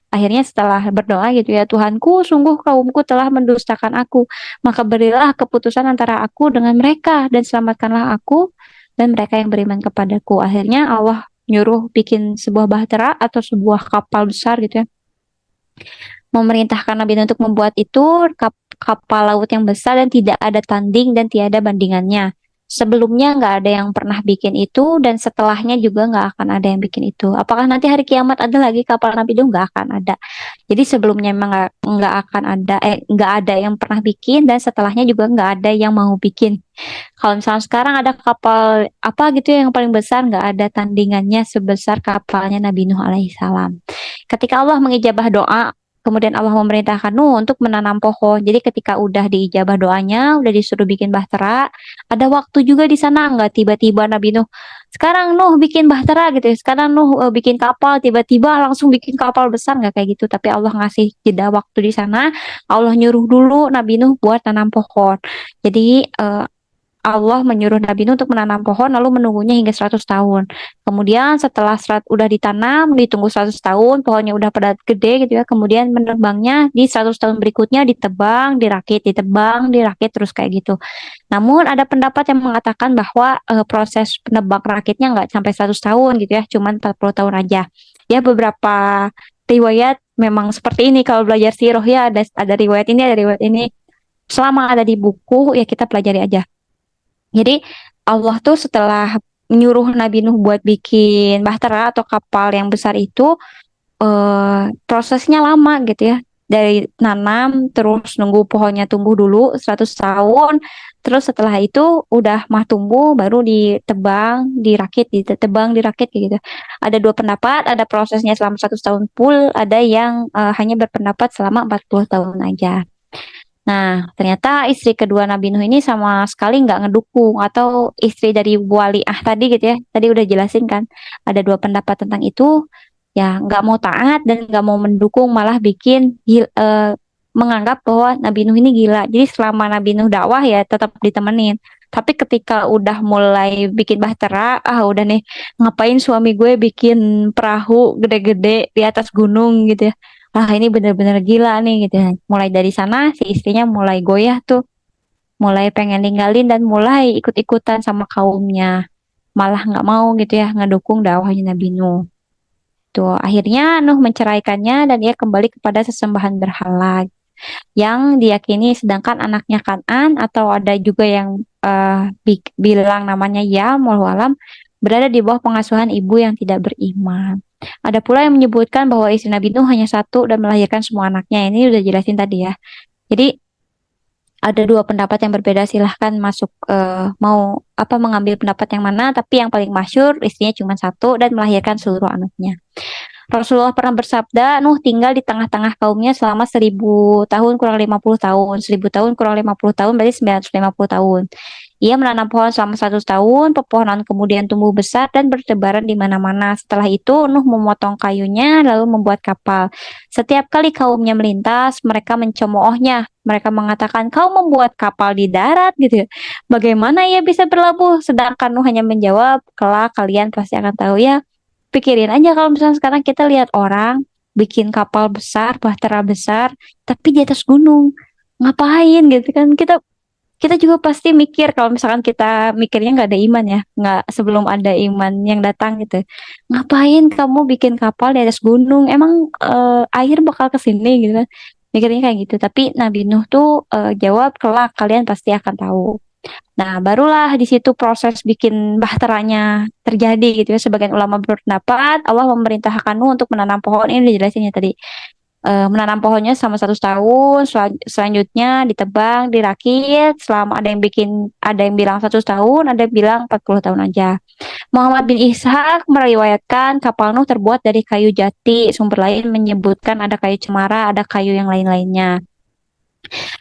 Akhirnya setelah berdoa gitu ya, Tuhanku, sungguh kaumku telah mendustakan aku. Maka berilah keputusan antara aku dengan mereka dan selamatkanlah aku dan mereka yang beriman kepadaku. Akhirnya Allah nyuruh bikin sebuah bahtera atau sebuah kapal besar gitu ya, memerintahkan Nabi untuk membuat itu kapal laut yang besar dan tidak ada tanding dan tiada bandingannya. Sebelumnya nggak ada yang pernah bikin itu dan setelahnya juga nggak akan ada yang bikin itu. Apakah nanti hari kiamat ada lagi kapal Nabi Nuh? Nggak akan ada. Jadi sebelumnya memang nggak akan ada, nggak ada yang pernah bikin dan setelahnya juga nggak ada yang mau bikin. Kalau misalnya sekarang ada kapal apa gitu yang paling besar, nggak ada tandingannya sebesar kapalnya Nabi Nuh alaihissalam. Ketika Allah mengijabah doa Kemudian Allah memerintahkan Nuh untuk menanam pohon. Jadi ketika udah diijabah doanya, udah disuruh bikin bahtera, ada waktu juga di sana, nggak tiba-tiba Nabi Nuh, sekarang Nuh bikin bahtera gitu ya, sekarang Nuh bikin kapal, tiba-tiba langsung bikin kapal besar, nggak kayak gitu. Tapi Allah ngasih jeda waktu di sana, Allah nyuruh dulu Nabi Nuh buat tanam pohon. Jadi Allah menyuruh Nabi Nuh untuk menanam pohon lalu menunggunya hingga 100 tahun. Kemudian setelah udah ditanam, ditunggu 100 tahun, pohonnya udah pada gede gitu ya. Kemudian menebangnya di 100 tahun berikutnya ditebang, dirakit, ditebang, dirakit terus kayak gitu. Namun ada pendapat yang mengatakan bahwa proses penebang rakitnya nggak sampai 100 tahun gitu ya, cuman 40 tahun aja. Ya beberapa riwayat memang seperti ini kalau belajar sirah ya ada riwayat ini, ada riwayat ini. Selama ada di buku ya kita pelajari aja. Jadi Allah tuh setelah nyuruh Nabi Nuh buat bikin bahtera atau kapal yang besar itu prosesnya lama gitu ya. Dari nanam terus nunggu pohonnya tumbuh dulu 100 tahun. Terus setelah itu udah mah tumbuh baru ditebang, dirakit, ditebang, dirakit kayak gitu. Ada dua pendapat, ada prosesnya selama 100 tahun full, ada yang hanya berpendapat selama 40 tahun aja. Nah, ternyata istri kedua Nabi Nuh ini sama sekali nggak ngedukung atau istri dari Waliah tadi gitu ya. Tadi udah jelasin kan, ada dua pendapat tentang itu. Ya, nggak mau taat dan nggak mau mendukung, malah bikin menganggap bahwa Nabi Nuh ini gila. Jadi selama Nabi Nuh dakwah ya tetap ditemenin. Tapi ketika udah mulai bikin bahtera, udah nih ngapain suami gue bikin perahu gede-gede di atas gunung gitu ya. Ini bener-bener gila nih gitu ya. Mulai dari sana si istrinya mulai goyah tuh, mulai pengen ninggalin dan mulai ikut-ikutan sama kaumnya. Malah nggak mau gitu ya ngedukung dakwahnya Nabi Nuh. Tuh, akhirnya Nuh menceraikannya dan ia kembali kepada sesembahan berhala yang diyakini, sedangkan anaknya Kan'an atau ada juga yang bilang namanya Yam, wallahu alam, berada di bawah pengasuhan ibu yang tidak beriman. Ada pula yang menyebutkan bahwa istri Nabi Nuh hanya satu dan melahirkan semua anaknya. Ini udah jelasin tadi ya. Jadi ada dua pendapat yang berbeda. Silahkan masuk mau apa mengambil pendapat yang mana. Tapi yang paling masyhur istrinya cuma satu dan melahirkan seluruh anaknya. Rasulullah pernah bersabda, Nuh tinggal di tengah-tengah kaumnya selama 1000 tahun kurang 50 tahun. 1000 tahun kurang 50 tahun berarti 950 tahun. Ia menanam pohon selama 100 tahun, pepohonan kemudian tumbuh besar dan bertebaran di mana-mana. Setelah itu, Nuh memotong kayunya lalu membuat kapal. Setiap kali kaumnya melintas, mereka mencemoohnya. Mereka mengatakan, kau membuat kapal di darat gitu ya. Bagaimana ia bisa berlabuh? Sedangkan Nuh hanya menjawab, kelak kalian pasti akan tahu ya. Pikirin aja kalau misalnya sekarang kita lihat orang bikin kapal besar, bahtera besar, tapi di atas gunung. Ngapain gitu kan? Kita kita juga pasti mikir kalau misalkan kita mikirnya nggak ada iman ya, nggak sebelum ada iman yang datang gitu. Ngapain kamu bikin kapal di atas gunung? Emang air bakal ke sini gitu kan? Mikirnya kayak gitu. Tapi Nabi Nuh tuh jawab kelak kalian pasti akan tahu. Nah, barulah di situ proses bikin bahteranya terjadi gitu ya. Sebagian ulama berpendapat Allah memerintahkan Nuh untuk menanam pohon, ini dijelasin ya tadi. Menanam pohonnya selama 100 tahun, selanjutnya ditebang, dirakit, selama ada yang bilang 100 tahun, ada yang bilang 40 tahun aja. Muhammad bin Ishaq meriwayatkan kapal Nuh terbuat dari kayu jati, sumber lain menyebutkan ada kayu cemara, ada kayu yang lain-lainnya.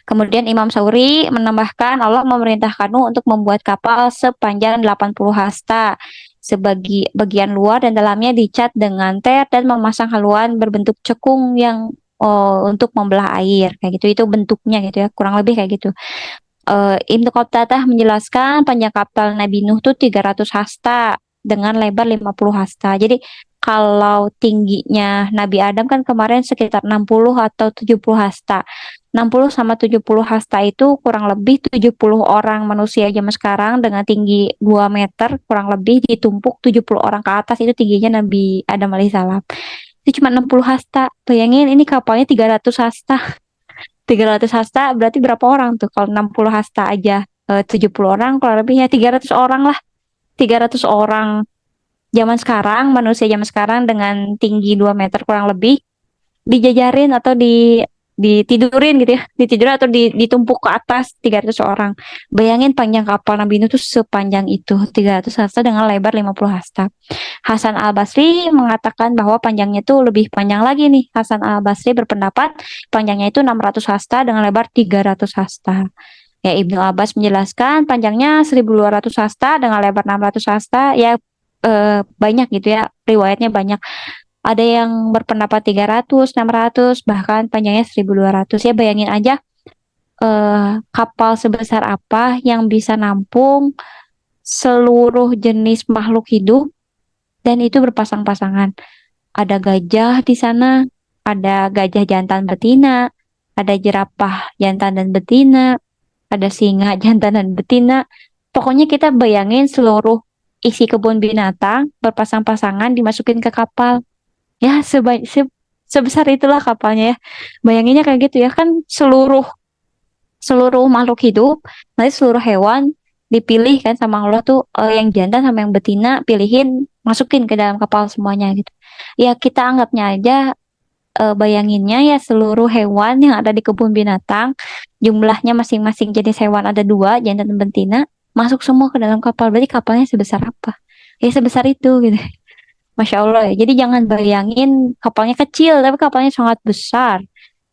Kemudian Imam Sauri menambahkan Allah memerintahkan Nuh untuk membuat kapal sepanjang 80 hasta. Bagian luar dan dalamnya dicat dengan ter dan memasang haluan berbentuk cekung yang untuk membelah air. Kayak gitu, itu bentuknya gitu ya, kurang lebih kayak gitu. Ibnu Qatadah menjelaskan panjang kapal Nabi Nuh tuh 300 hasta dengan lebar 50 hasta. Jadi kalau tingginya Nabi Adam kan kemarin sekitar 60 atau 70 hasta. 60 sama 70 hasta itu kurang lebih 70 orang manusia zaman sekarang dengan tinggi 2 meter kurang lebih ditumpuk 70 orang ke atas, itu tingginya Nabi Adam alaihissalam. Itu cuma 60 hasta. Bayangin ini kapalnya 300 hasta. 300 hasta berarti berapa orang tuh? Kalau 60 hasta aja 70 orang, kurang lebihnya 300 orang lah. 300 orang zaman sekarang, manusia zaman sekarang dengan tinggi 2 meter kurang lebih dijajarin atau ditidurin gitu ya, ditidurin atau ditumpuk ke atas 300 orang. Bayangin panjang kapal Nabi Nuh tuh sepanjang itu, 300 hasta dengan lebar 50 hasta. Hasan Al-Basri mengatakan bahwa panjangnya itu lebih panjang lagi nih. Hasan Al-Basri berpendapat panjangnya itu 600 hasta dengan lebar 300 hasta. Ya, Ibnu Abbas menjelaskan panjangnya 1.200 hasta dengan lebar 600 hasta. Ya, banyak gitu ya, riwayatnya banyak. Ada yang berpendapat 300, 600, bahkan panjangnya 1.200. Ya, bayangin aja kapal sebesar apa yang bisa nampung seluruh jenis makhluk hidup dan itu berpasang-pasangan. Ada gajah di sana, ada gajah jantan betina, ada jerapah jantan dan betina, ada singa jantan dan betina. Pokoknya kita bayangin seluruh isi kebun binatang berpasang-pasangan dimasukin ke kapal. Ya, sebesar itulah kapalnya ya. Bayanginnya kayak gitu ya kan, seluruh seluruh makhluk hidup, nanti seluruh hewan dipilih kan sama Allah tuh, yang jantan sama yang betina pilihin masukin ke dalam kapal semuanya gitu. Ya kita anggapnya aja, bayanginnya ya seluruh hewan yang ada di kebun binatang, jumlahnya masing-masing jenis hewan ada dua, jantan dan betina, masuk semua ke dalam kapal. Berarti kapalnya sebesar apa? Ya sebesar itu gitu. Masya Allah ya. Jadi jangan bayangin kapalnya kecil, tapi kapalnya sangat besar.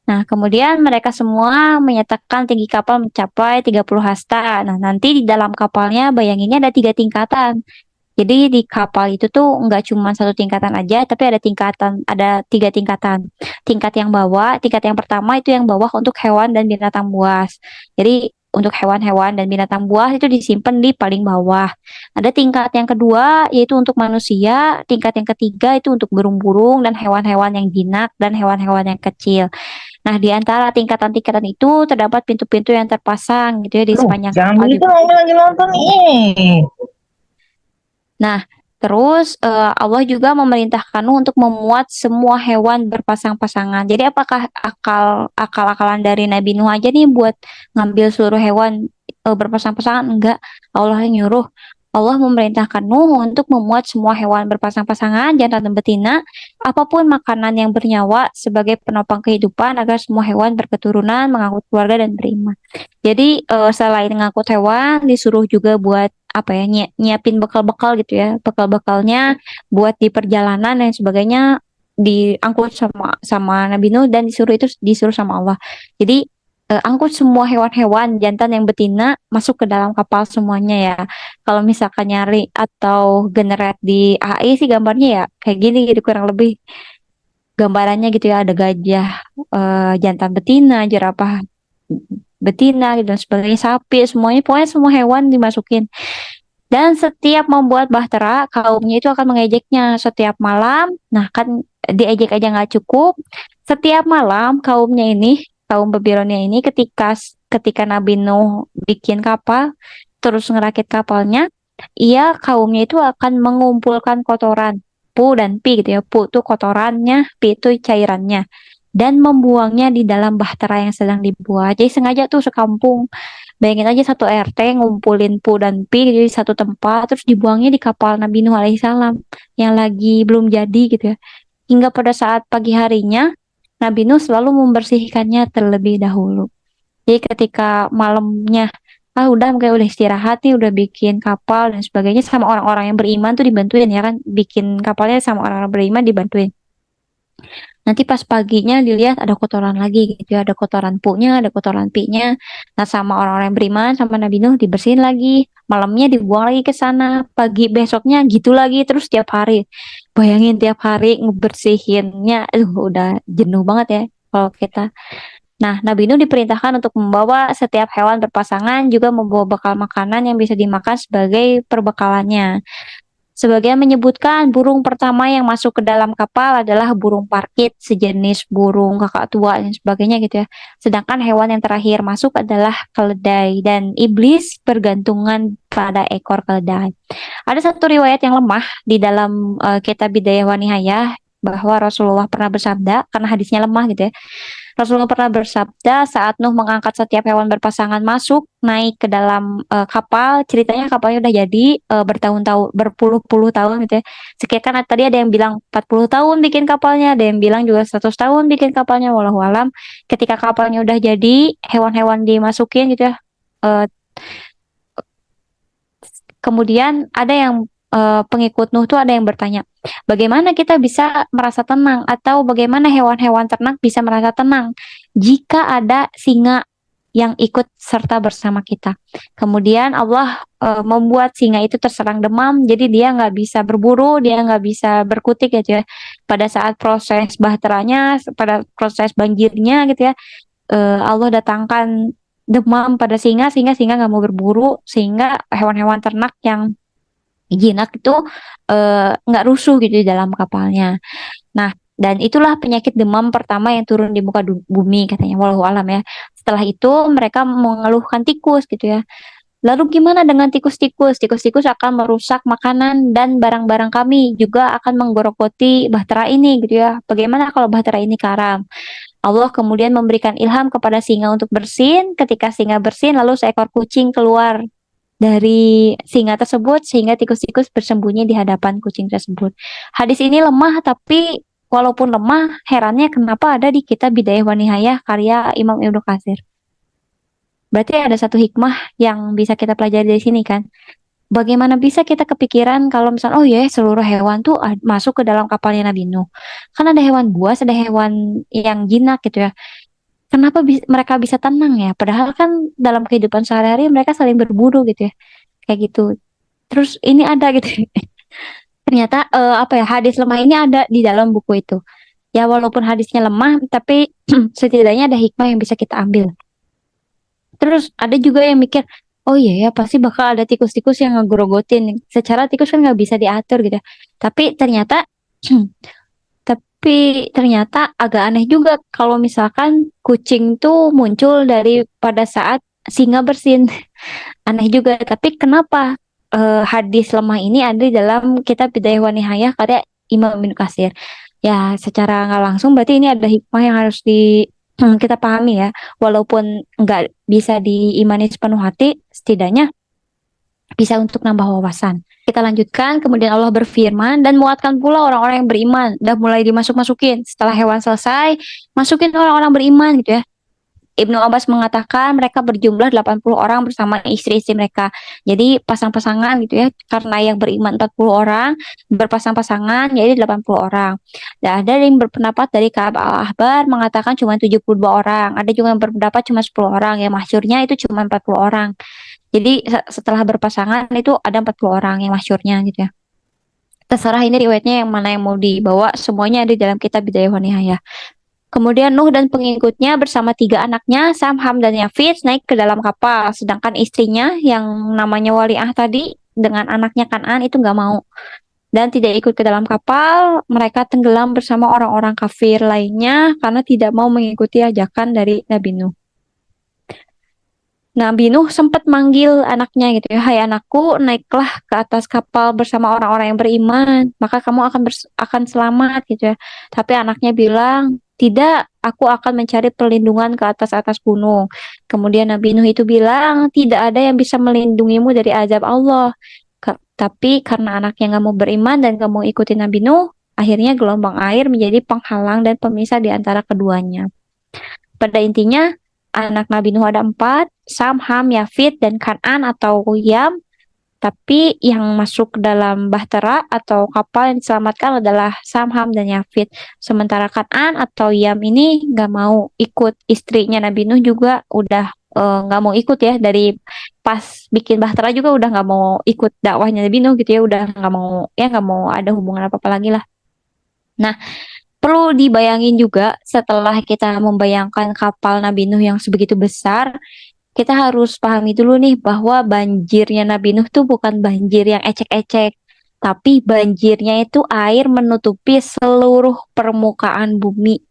Nah, kemudian mereka semua menyatakan tinggi kapal mencapai 30 hasta. Nah, nanti di dalam kapalnya bayanginnya ada 3 tingkatan. Jadi di kapal itu tuh nggak cuma 1 tingkatan aja, tapi ada tingkatan, ada 3 tingkatan. Tingkat yang bawah, tingkat yang pertama itu yang bawah untuk hewan dan binatang buas. Jadi untuk hewan-hewan dan binatang buas itu disimpan di paling bawah. Ada tingkat yang kedua yaitu untuk manusia, tingkat yang ketiga itu untuk burung-burung dan hewan-hewan yang jinak dan hewan-hewan yang kecil. Nah, di antara tingkatan-tingkatan itu terdapat pintu-pintu yang terpasang gitu ya di Aduh, sepanjang jangan kapal gitu juga. dong, ini lagi nonton nih. Nah, terus Allah juga memerintahkan Nuh untuk memuat semua hewan berpasang-pasangan. Jadi apakah akal-akalan dari Nabi Nuh aja nih buat ngambil seluruh hewan berpasang-pasangan? Enggak, Allah yang nyuruh. Allah memerintahkan Nuh untuk memuat semua hewan berpasang-pasangan, jantan dan betina, apapun makanan yang bernyawa sebagai penopang kehidupan agar semua hewan berketurunan, mengangkut keluarga dan beriman. Jadi selain ngangkut hewan, disuruh juga buat apa ya, nyiapin bekal-bekal gitu ya, bekal-bekalnya buat di perjalanan dan sebagainya, diangkut sama sama Nabi Nuh dan disuruh sama Allah. Jadi angkut semua hewan-hewan jantan yang betina masuk ke dalam kapal semuanya ya. Kalau misalkan nyari atau generate di AI sih gambarnya ya kayak gini gitu, kurang lebih gambarannya gitu ya, ada gajah jantan betina, jerapah betina gitu dan sebagainya, sapi, semuanya pokoknya semua hewan dimasukin. Dan setiap membuat bahtera, kaumnya itu akan mengejeknya setiap malam. Nah, kan diejek aja nggak cukup. Setiap malam kaumnya ini, kaum Babilonia ini ketika ketika Nabi Nuh bikin kapal, terus ngerakit kapalnya, ia kaumnya itu akan mengumpulkan kotoran, pu dan pi gitu ya. Pu itu kotorannya, pi itu cairannya. Dan membuangnya di dalam bahtera yang sedang dibuat. Jadi sengaja tuh sekampung, bayangin aja satu RT ngumpulin pu dan pi jadi satu tempat terus dibuangnya di kapal Nabi Nuh alaihissalam yang lagi belum jadi gitu ya. Hingga pada saat pagi harinya Nabi Nuh selalu membersihkannya terlebih dahulu. Jadi ketika malamnya, udah kayak udah istirahat nih, udah bikin kapal dan sebagainya sama orang-orang yang beriman tuh dibantuin ya kan, bikin kapalnya sama orang-orang beriman dibantuin. Nanti pas paginya dilihat ada kotoran lagi gitu ya, ada kotoran punya, ada kotoran pinya. Nah sama orang-orang yang beriman sama Nabi Nuh dibersihin lagi, malamnya dibuang lagi ke sana, pagi besoknya gitu lagi terus tiap hari. Bayangin tiap hari ngebersihinnya, udah jenuh banget ya kalau kita. Nah, Nabi Nuh diperintahkan untuk membawa setiap hewan berpasangan juga membawa bekal makanan yang bisa dimakan sebagai perbekalannya. Sebagian menyebutkan burung pertama yang masuk ke dalam kapal adalah burung parkit, sejenis burung kakak tua dan sebagainya gitu ya. Sedangkan hewan yang terakhir masuk adalah keledai dan iblis bergantungan pada ekor keledai. Ada satu riwayat yang lemah di dalam kitab Bidayah wa Nihayah bahwa Rasulullah pernah bersabda, karena hadisnya lemah gitu ya. Rasulullah pernah bersabda saat Nuh mengangkat setiap hewan berpasangan masuk naik ke dalam kapal, ceritanya kapalnya udah jadi bertahun-tahun, berpuluh-puluh tahun gitu ya. Sekian kan tadi ada yang bilang 40 tahun bikin kapalnya, ada yang bilang juga 100 tahun bikin kapalnya, walau alam. Ketika kapalnya udah jadi, hewan-hewan dimasukin gitu ya. Eh, Kemudian ada yang pengikut Nuh tuh ada yang bertanya, bagaimana kita bisa merasa tenang atau bagaimana hewan-hewan ternak bisa merasa tenang jika ada singa yang ikut serta bersama kita. Kemudian Allah membuat singa itu terserang demam, jadi dia nggak bisa berburu, dia nggak bisa berkutik gitu ya. Pada saat proses bahteranya, pada proses banjirnya gitu ya, Allah datangkan demam pada singa sehingga singa nggak mau berburu, sehingga hewan-hewan ternak yang jinak itu nggak rusuh gitu di dalam kapalnya. Nah, dan itulah penyakit demam pertama yang turun di muka bumi katanya, walau alam ya. Setelah itu mereka mengeluhkan tikus gitu ya. Lalu gimana dengan tikus-tikus? Tikus-tikus akan merusak makanan dan barang-barang kami, juga akan menggerogoti bahtera ini gitu ya. Bagaimana kalau bahtera ini karam? Allah kemudian memberikan ilham kepada singa untuk bersin. Ketika singa bersin, lalu seekor kucing keluar dari singa tersebut sehingga tikus-tikus bersembunyi di hadapan kucing tersebut. Hadis ini lemah, tapi walaupun lemah, herannya kenapa ada di kitab Bidayah wa Nihayah karya Imam Ibnu Katsir. Berarti ada satu hikmah yang bisa kita pelajari dari sini kan. Bagaimana bisa kita kepikiran kalau misalnya, oh ya seluruh hewan tuh masuk ke dalam kapalnya Nabi Nuh. Kan ada hewan buas, ada hewan yang jinak gitu ya. Kenapa mereka bisa tenang ya? Padahal kan dalam kehidupan sehari-hari mereka saling berburu gitu ya. Kayak gitu. Terus ini ada gitu. Ternyata apa ya, hadis lemah ini ada di dalam buku itu. Ya walaupun hadisnya lemah, tapi setidaknya ada hikmah yang bisa kita ambil. Terus ada juga yang mikir, oh iya ya pasti bakal ada tikus-tikus yang ngegrogotin. Secara tikus kan nggak bisa diatur gitu. Tapi ternyata, tapi ternyata agak aneh juga kalau misalkan kucing tuh muncul dari pada saat singa bersin. Aneh juga. Tapi kenapa hadis lemah ini ada di dalam kitab Bidayah wa Nihayah karya Imam Ibnu Katsir? Ya, secara nggak langsung berarti ini ada hikmah yang harus kita pahami ya. Walaupun nggak bisa diimani sepenuh hati, setidaknya bisa untuk nambah wawasan. Kita lanjutkan, kemudian Allah berfirman, dan muatkan pula orang-orang yang beriman. Udah mulai dimasuk-masukin. Setelah hewan selesai, masukin orang-orang beriman gitu ya. Ibnu Abbas mengatakan mereka berjumlah 80 orang bersama istri-istri mereka. Jadi pasang-pasangan gitu ya. Karena yang beriman 40 orang, berpasang-pasangan jadi 80 orang. Dan ada yang berpendapat dari Ka'ab al-Ahbar mengatakan cuma 72 orang. Ada juga yang berpendapat cuma 10 orang. Ya masyhurnya itu cuma 40 orang. Jadi setelah berpasangan itu ada 40 orang yang masyhurnya gitu ya. Terserah ini riwayatnya yang mana yang mau dibawa, semuanya ada di dalam kitab Bidayah wa Nihayah. Kemudian Nuh dan pengikutnya bersama 3 anaknya, Sam, Ham, dan Yafid naik ke dalam kapal. Sedangkan istrinya yang namanya Waliah tadi dengan anaknya Kan'an itu nggak mau. Dan tidak ikut ke dalam kapal, mereka tenggelam bersama orang-orang kafir lainnya karena tidak mau mengikuti ajakan dari Nabi Nuh. Nabi Nuh sempat manggil anaknya gitu ya, hai anakku, naiklah ke atas kapal bersama orang-orang yang beriman, maka kamu akan selamat gitu ya. Tapi anaknya bilang, tidak, aku akan mencari perlindungan ke atas-atas gunung. Kemudian Nabi Nuh itu bilang, tidak ada yang bisa melindungimu dari azab Allah. Tapi karena anaknya nggak mau beriman dan nggak mau ikutin Nabi Nuh, akhirnya gelombang air menjadi penghalang dan pemisah di antara keduanya. Pada intinya, anak Nabi Nuh ada 4, Sam, Ham, Yafid, dan Kan'an atau Yam. Tapi yang masuk ke dalam bahtera atau kapal yang diselamatkan adalah Sam, Ham, dan Yafid. Sementara Kan'an atau Yam ini nggak mau ikut. Istrinya Nabi Nuh juga udah nggak mau ikut ya. Dari pas bikin bahtera juga udah nggak mau ikut dakwahnya Nabi Nuh gitu ya. Udah nggak mau ada hubungan apa-apa lagi lah. Nah, perlu dibayangin juga setelah kita membayangkan kapal Nabi Nuh yang sebegitu besar, kita harus pahami dulu nih bahwa banjirnya Nabi Nuh tuh bukan banjir yang ecek-ecek, tapi banjirnya itu air menutupi seluruh permukaan bumi.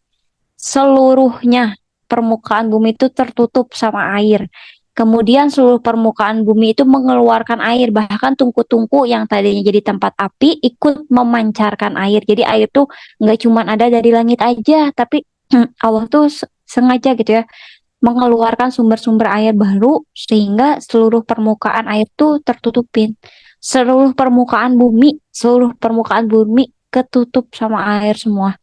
Seluruhnya permukaan bumi itu tertutup sama air. Kemudian seluruh permukaan bumi itu mengeluarkan air, bahkan tungku-tungku yang tadinya jadi tempat api ikut memancarkan air. Jadi air tuh nggak cuma ada dari langit aja, tapi Allah tuh sengaja gitu ya mengeluarkan sumber-sumber air baru sehingga seluruh permukaan air tuh tertutupin. Seluruh permukaan bumi ketutup sama air semua.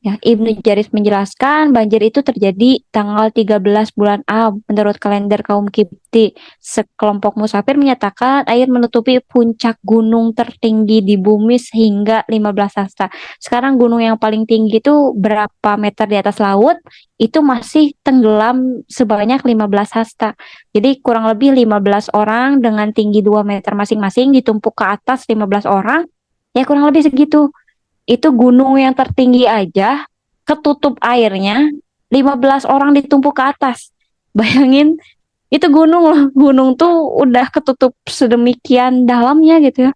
Ya, Ibnu Jarir menjelaskan banjir itu terjadi tanggal 13 bulan Ab menurut kalender kaum Kipti. Sekelompok musafir menyatakan air menutupi puncak gunung tertinggi di bumi sehingga 15 hasta. Sekarang gunung yang paling tinggi itu berapa meter di atas laut? Itu masih tenggelam sebanyak 15 hasta. Jadi kurang lebih 15 orang dengan tinggi 2 meter masing-masing ditumpuk ke atas 15 orang. Ya kurang lebih segitu. Itu gunung yang tertinggi aja ketutup airnya 15 orang ditumpuk ke atas. Bayangin itu gunung loh, gunung tuh udah ketutup sedemikian dalamnya gitu ya.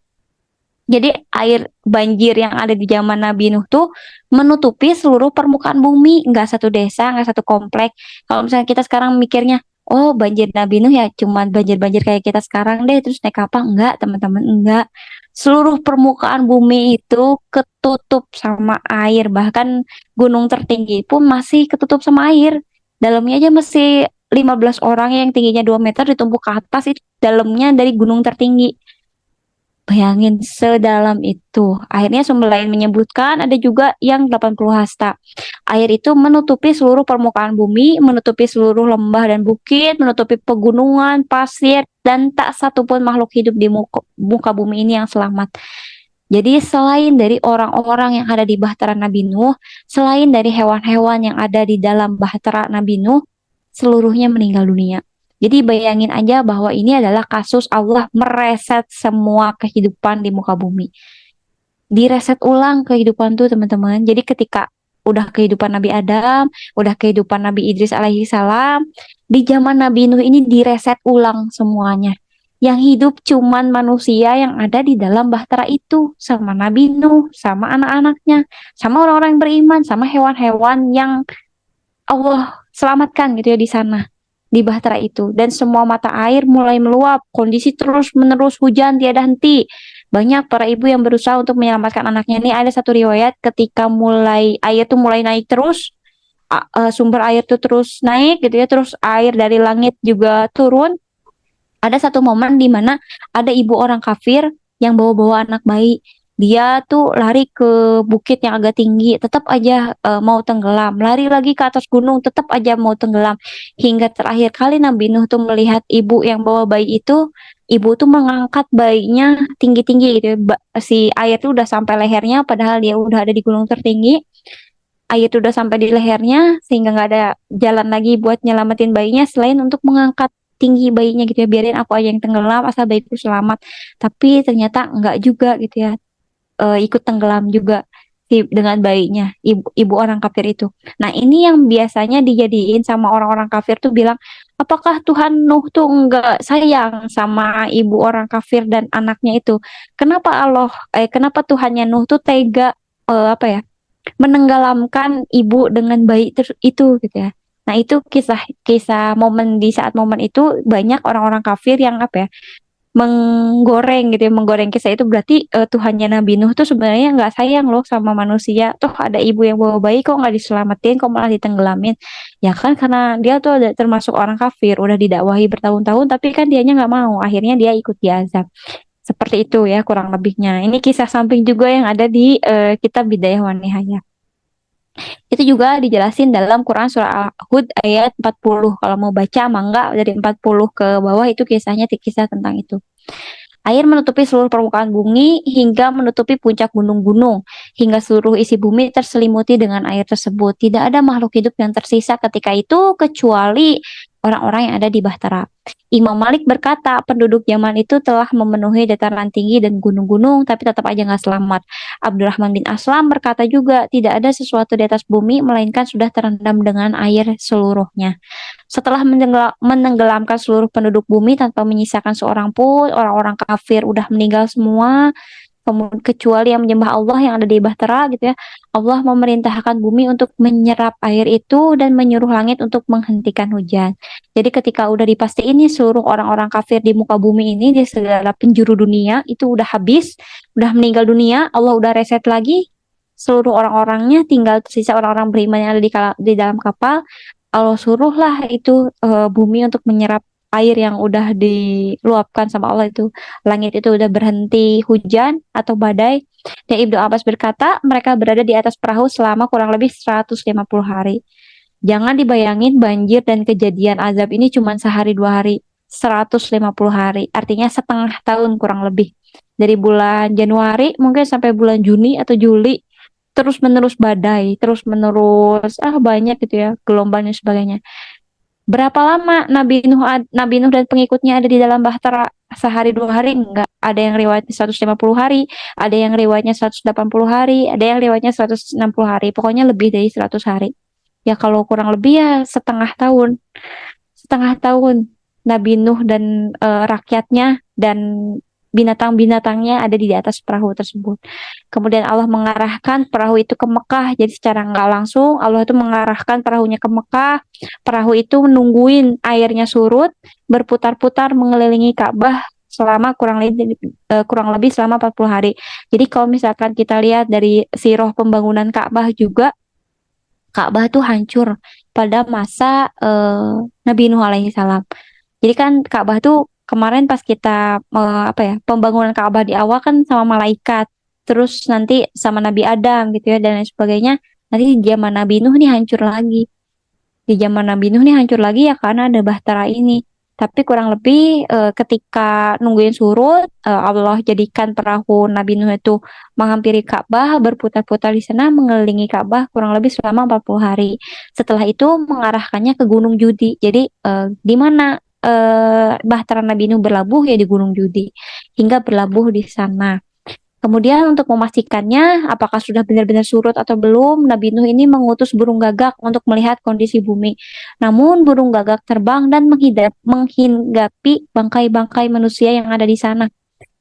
Jadi air banjir yang ada di zaman Nabi Nuh tuh menutupi seluruh permukaan bumi, nggak satu desa, nggak satu komplek. Kalau misalnya kita sekarang mikirnya, oh banjir Nabi Nuh ya cuman banjir-banjir kayak kita sekarang deh, terus naik kapal. Enggak, teman-teman, enggak. Seluruh permukaan bumi itu ketutup sama air, bahkan gunung tertinggi pun masih ketutup sama air. Dalamnya aja masih 15 orang yang tingginya 2 meter ditumpuk ke atas, itu dalamnya dari gunung tertinggi. Bayangin sedalam itu. Akhirnya sumber lain menyebutkan ada juga yang 80 hasta. Air itu menutupi seluruh permukaan bumi, menutupi seluruh lembah dan bukit, menutupi pegunungan, pasir, dan tak satu pun makhluk hidup di muka bumi ini yang selamat. Jadi selain dari orang-orang yang ada di bahtera Nabi Nuh, selain dari hewan-hewan yang ada di dalam bahtera Nabi Nuh, seluruhnya meninggal dunia. Jadi bayangin aja bahwa ini adalah kasus Allah mereset semua kehidupan di muka bumi. Direset ulang kehidupan tuh teman-teman. Jadi ketika udah kehidupan Nabi Adam, udah kehidupan Nabi Idris alaihi salam, di zaman Nabi Nuh ini direset ulang semuanya. Yang hidup cuman manusia yang ada di dalam bahtera itu, sama Nabi Nuh, sama anak-anaknya, sama orang-orang yang beriman, sama hewan-hewan yang Allah selamatkan gitu ya di sana, di bahtera itu. Dan semua mata air mulai meluap, kondisi terus-menerus hujan tiada henti. Banyak para ibu yang berusaha untuk menyelamatkan anaknya. Ini ada satu riwayat ketika mulai air tuh mulai naik terus, sumber air tuh terus naik gitu ya, terus air dari langit juga turun. Ada satu momen di mana ada ibu orang kafir yang bawa-bawa anak bayi. Dia tuh lari ke bukit yang agak tinggi, tetap aja mau tenggelam. Lari lagi ke atas gunung, tetap aja mau tenggelam. Hingga terakhir kali Nabi Nuh tuh melihat ibu yang bawa bayi itu, ibu tuh mengangkat bayinya tinggi-tinggi gitu ya. Si air tuh udah sampai lehernya, padahal dia udah ada di gunung tertinggi. Air tuh udah sampai di lehernya, sehingga nggak ada jalan lagi buat nyelamatin bayinya selain untuk mengangkat tinggi bayinya gitu ya, biarin aku aja yang tenggelam asal bayiku selamat. Tapi ternyata enggak juga gitu ya, ikut tenggelam juga dengan bayinya ibu orang kafir itu. Nah ini yang biasanya dijadiin sama orang-orang kafir tuh bilang, apakah Tuhan Nuh tuh enggak sayang sama ibu orang kafir dan anaknya itu? Kenapa Tuhannya Nuh tuh tega apa ya, menenggelamkan ibu dengan bayi itu gitu ya. Nah itu kisah-kisah momen di saat momen itu banyak orang-orang kafir yang apa ya, menggoreng gitu ya, menggoreng kisah itu berarti Tuhannya Nabi Nuh tuh sebenarnya nggak sayang loh sama manusia. Tuh ada ibu yang bawa bayi kok nggak diselamatin, kok malah ditenggelamin. Ya kan karena dia tuh ada termasuk orang kafir, udah didakwahi bertahun-tahun tapi kan dianya nggak mau, akhirnya dia ikut diazab. Seperti itu ya kurang lebihnya. Ini kisah samping juga yang ada di kitab Bidayah wa Nihayah. Itu juga dijelasin dalam Quran surah Al-Hud ayat 40. Kalau mau baca mangga dari 40 ke bawah itu kisahnya kisah tentang itu. Air menutupi seluruh permukaan bumi hingga menutupi puncak gunung-gunung, hingga seluruh isi bumi terselimuti dengan air tersebut. Tidak ada makhluk hidup yang tersisa ketika itu kecuali orang-orang yang ada di bahtera. Imam Malik berkata, penduduk zaman itu telah memenuhi dataran tinggi dan gunung-gunung, tapi tetap aja nggak selamat. Abdurrahman bin Aslam berkata juga, tidak ada sesuatu di atas bumi, melainkan sudah terendam dengan air seluruhnya. Setelah menenggelamkan seluruh penduduk bumi tanpa menyisakan seorang pun, orang-orang kafir udah meninggal semua, kecuali yang menyembah Allah yang ada di bahtera gitu ya. Allah memerintahkan bumi untuk menyerap air itu dan menyuruh langit untuk menghentikan hujan. Jadi ketika udah dipastiin nih seluruh orang-orang kafir di muka bumi ini, di segala penjuru dunia itu udah habis, udah meninggal dunia, Allah udah reset lagi seluruh orang-orangnya, tinggal tersisa orang-orang beriman yang ada di dalam kapal. Allah suruhlah itu bumi untuk menyerap air yang udah diluapkan sama Allah itu. Langit itu udah berhenti hujan atau badai. Dan Ibnu Abbas berkata, mereka berada di atas perahu selama kurang lebih 150 hari. Jangan dibayangin banjir dan kejadian azab ini cuma sehari dua hari, 150 hari. Artinya setengah tahun kurang lebih. Dari bulan Januari mungkin sampai bulan Juni atau Juli, terus menerus badai, terus menerus banyak gitu ya, gelombang dan sebagainya. Berapa lama Nabi Nuh dan pengikutnya ada di dalam bahtera? Sehari dua hari? Enggak. Ada yang riwayatnya 150 hari, ada yang riwayatnya 180 hari, ada yang riwayatnya 160 hari. Pokoknya lebih dari 100 hari. Ya kalau kurang lebih ya setengah tahun. Setengah tahun Nabi Nuh dan rakyatnya dan binatang-binatangnya ada di atas perahu tersebut. Kemudian Allah mengarahkan perahu itu ke Mekah. Jadi secara nggak langsung Allah itu mengarahkan perahunya ke Mekah. Perahu itu menungguin airnya surut, berputar-putar mengelilingi Ka'bah selama kurang lebih selama 40 hari. Jadi kalau misalkan kita lihat dari sirah pembangunan Ka'bah juga, Ka'bah tuh hancur pada masa Nabi Nuh alaihi salam. Jadi kan Ka'bah tuh kemarin pas kita pembangunan Ka'bah di awal kan sama malaikat, terus nanti sama Nabi Adam gitu ya dan lain sebagainya. Nanti di zaman Nabi Nuh nih hancur lagi. Di zaman Nabi Nuh nih hancur lagi ya karena ada bahtera ini. Tapi kurang lebih ketika nungguin surut, Allah jadikan perahu Nabi Nuh itu menghampiri Ka'bah, berputar-putar di sana mengelilingi Ka'bah kurang lebih selama 40 hari. Setelah itu mengarahkannya ke Gunung Judi. Jadi di mana bahtera Nabi Nuh berlabuh ya di Gunung Judi hingga berlabuh di sana. Kemudian untuk memastikannya apakah sudah benar-benar surut atau belum, Nabi Nuh ini mengutus burung gagak untuk melihat kondisi bumi. Namun burung gagak terbang dan menghinggapi bangkai-bangkai manusia yang ada di sana.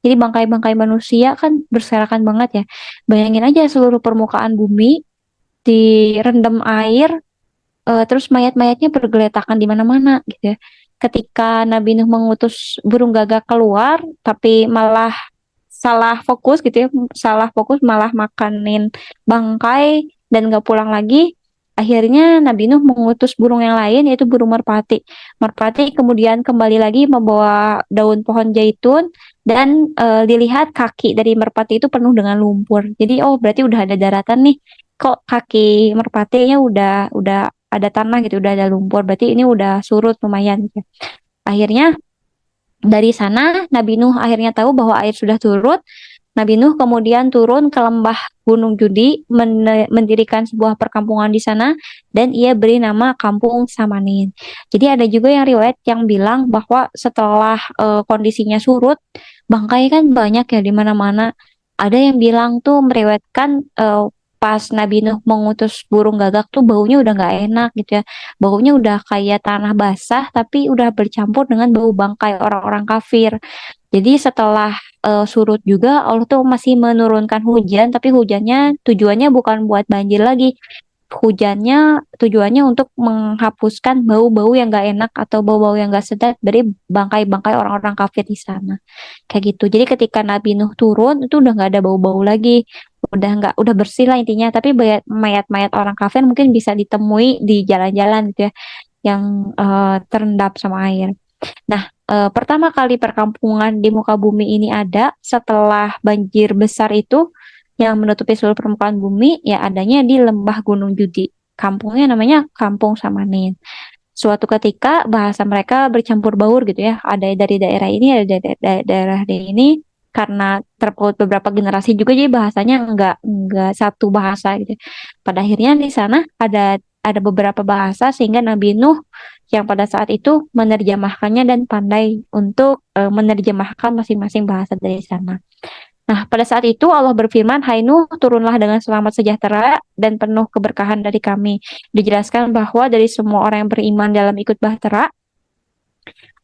Jadi bangkai-bangkai manusia kan berserakan banget ya. Bayangin aja seluruh permukaan bumi direndam air, terus mayat-mayatnya bergeletakan di mana-mana gitu ya. Ketika Nabi Nuh mengutus burung gagak keluar, tapi malah salah fokus gitu ya, salah fokus malah makanin bangkai dan nggak pulang lagi. Akhirnya Nabi Nuh mengutus burung yang lain yaitu burung merpati. Merpati kemudian kembali lagi membawa daun pohon zaitun dan dilihat kaki dari merpati itu penuh dengan lumpur. Jadi oh berarti udah ada daratan nih. Kok kaki merpatinya udah ada tanah gitu, udah ada lumpur. Berarti ini udah surut lumayan gitu. Akhirnya dari sana Nabi Nuh akhirnya tahu bahwa air sudah surut. Nabi Nuh kemudian turun ke lembah Gunung Judi, mendirikan sebuah perkampungan di sana dan ia beri nama Kampung Samanin. Jadi ada juga yang riwayat yang bilang bahwa setelah kondisinya surut, bangkai kan banyak ya di mana-mana. Ada yang bilang tuh meriwayatkan pas Nabi Nuh mengutus burung gagak tuh baunya udah nggak enak gitu ya. Baunya udah kayak tanah basah tapi udah bercampur dengan bau bangkai orang-orang kafir. Jadi setelah surut juga Allah tuh masih menurunkan hujan, tapi hujannya tujuannya bukan buat banjir lagi. Hujannya tujuannya untuk menghapuskan bau-bau yang gak enak atau bau-bau yang gak sedap dari bangkai-bangkai orang-orang kafir di sana. Kayak gitu. Jadi ketika Nabi Nuh turun itu udah nggak ada bau-bau lagi. Udah bersih lah intinya. Tapi mayat-mayat orang kafir mungkin bisa ditemui di jalan-jalan gitu ya yang terendam sama air. Nah, pertama kali perkampungan di muka bumi ini ada setelah banjir besar itu yang menutupi seluruh permukaan bumi, ya adanya di lembah Gunung Judi. Kampungnya namanya Kampung Samanin. Suatu ketika bahasa mereka bercampur baur gitu ya. Ada dari daerah ini, ada dari daerah ini. Karena terpaut beberapa generasi juga jadi bahasanya enggak satu bahasa gitu. Pada akhirnya di sana ada beberapa bahasa sehingga Nabi Nuh yang pada saat itu menerjemahkannya dan pandai untuk menerjemahkan masing-masing bahasa dari sana. Nah, pada saat itu Allah berfirman, "Hai Nuh, turunlah dengan selamat sejahtera dan penuh keberkahan dari kami." Dijelaskan bahwa dari semua orang yang beriman dalam ikut bahtera,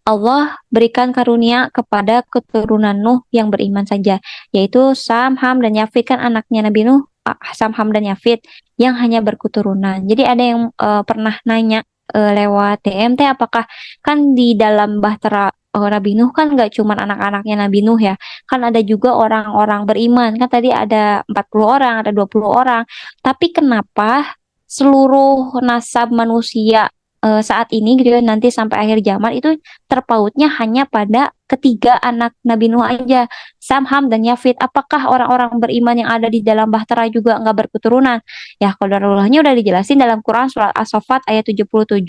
Allah berikan karunia kepada keturunan Nuh yang beriman saja, yaitu Sam, Ham, dan Yafid kan anaknya Nabi Nuh, Sam, Ham, dan Yafid yang hanya berketurunan. Jadi ada yang pernah nanya lewat DM teh, apakah kan di dalam bahtera Nabi Nuh kan nggak cuman anak-anaknya Nabi Nuh ya, kan ada juga orang-orang beriman, kan tadi ada 40 orang, ada 20 orang, tapi kenapa seluruh nasab manusia saat ini gitu ya, nanti sampai akhir zaman itu terpautnya hanya pada ketiga anak Nabi Nuh aja, Sam, Ham, dan Yafid. Apakah orang-orang beriman yang ada di dalam bahtera juga nggak berketurunan? Ya, qadarullah-nya udah dijelasin dalam Quran surat As-Saffat ayat 77,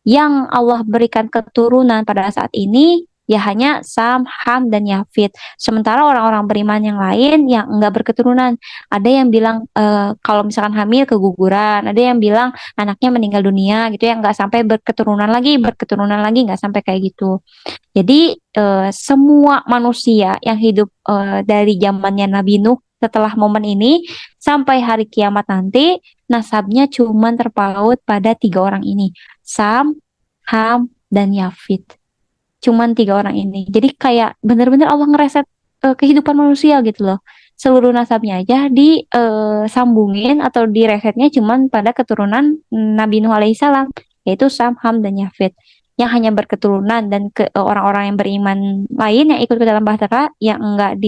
yang Allah berikan keturunan pada saat ini ya hanya Sam, Ham, dan Yafid. Sementara orang-orang beriman yang lain yang enggak berketurunan, ada yang bilang kalau misalkan hamil keguguran, ada yang bilang anaknya meninggal dunia gitu ya, nggak sampai berketurunan lagi nggak sampai kayak gitu. Jadi semua manusia yang hidup dari zamannya Nabi Nuh setelah momen ini sampai hari kiamat nanti, nasabnya cuma terpaut pada tiga orang ini, Sam, Ham, dan Yafid. Cuman tiga orang ini. Jadi kayak bener-bener Allah ngereset kehidupan manusia gitu loh. Seluruh nasabnya aja disambungin atau diresetnya cuman pada keturunan Nabi Nuh alaihissalam, yaitu Sam, Ham, dan Yafid, yang hanya berketurunan, dan orang-orang yang beriman lain yang ikut ke dalam bahtera yang nggak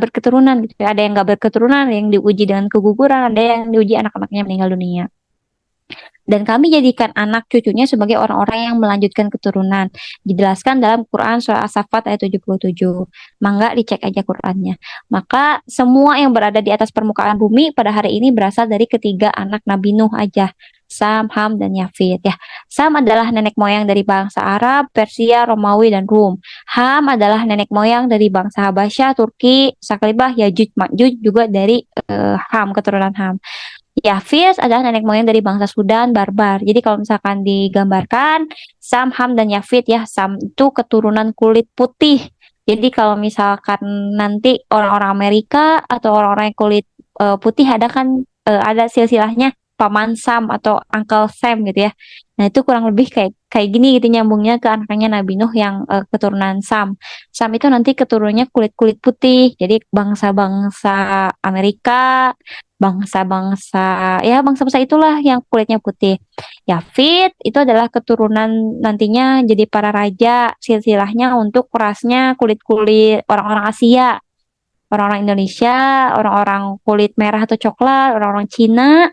berketurunan gitu ya. Ada yang nggak berketurunan, yang diuji dengan keguguran, ada yang diuji anak-anaknya meninggal dunia. Dan kami jadikan anak cucunya sebagai orang-orang yang melanjutkan keturunan. Dijelaskan dalam Quran surah As-Saffat ayat 77. Mangga dicek aja Qurannya. Maka semua yang berada di atas permukaan bumi pada hari ini berasal dari ketiga anak Nabi Nuh aja, Sam, Ham, dan Yafid ya. Sam adalah nenek moyang dari bangsa Arab, Persia, Romawi, dan Rum. Ham adalah nenek moyang dari bangsa Habasyah, Turki, Saklibah, Yajuj, Majuj, juga dari Ham, keturunan Ham. Yafis adalah nenek moyang dari bangsa Sudan, Barbar. Jadi kalau misalkan digambarkan, Sam, Ham, dan Yafid ya, Sam itu keturunan kulit putih. Jadi kalau misalkan nanti orang-orang Amerika atau orang-orang yang kulit putih, ada kan ada silsilahnya Paman Sam atau Uncle Sam gitu ya. Nah itu kurang lebih kayak kayak gini gitu nyambungnya ke anaknya Nabi Nuh yang keturunan Sam. Sam itu nanti keturunannya kulit-kulit putih. Jadi bangsa-bangsa Amerika, bangsa-bangsa ya bangsa-bangsa itulah yang kulitnya putih. Yafid itu adalah keturunan nantinya jadi para raja, silsilahnya untuk rasnya kulit-kulit orang-orang Asia, orang-orang Indonesia, orang-orang kulit merah atau coklat, orang-orang Cina,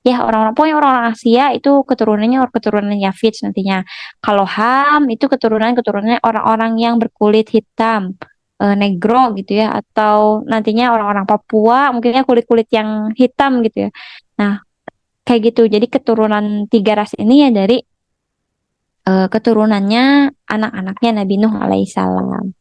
ya orang-orang pokoknya orang-orang Asia itu keturunannya keturunan Yafid nantinya. Kalau Ham itu keturunan-keturunannya orang-orang yang berkulit hitam, negro gitu ya, atau nantinya orang-orang Papua mungkinnya kulit-kulit yang hitam gitu ya. Nah, kayak gitu. Jadi keturunan tiga ras ini ya dari keturunannya anak-anaknya Nabi Nuh alaihissalam.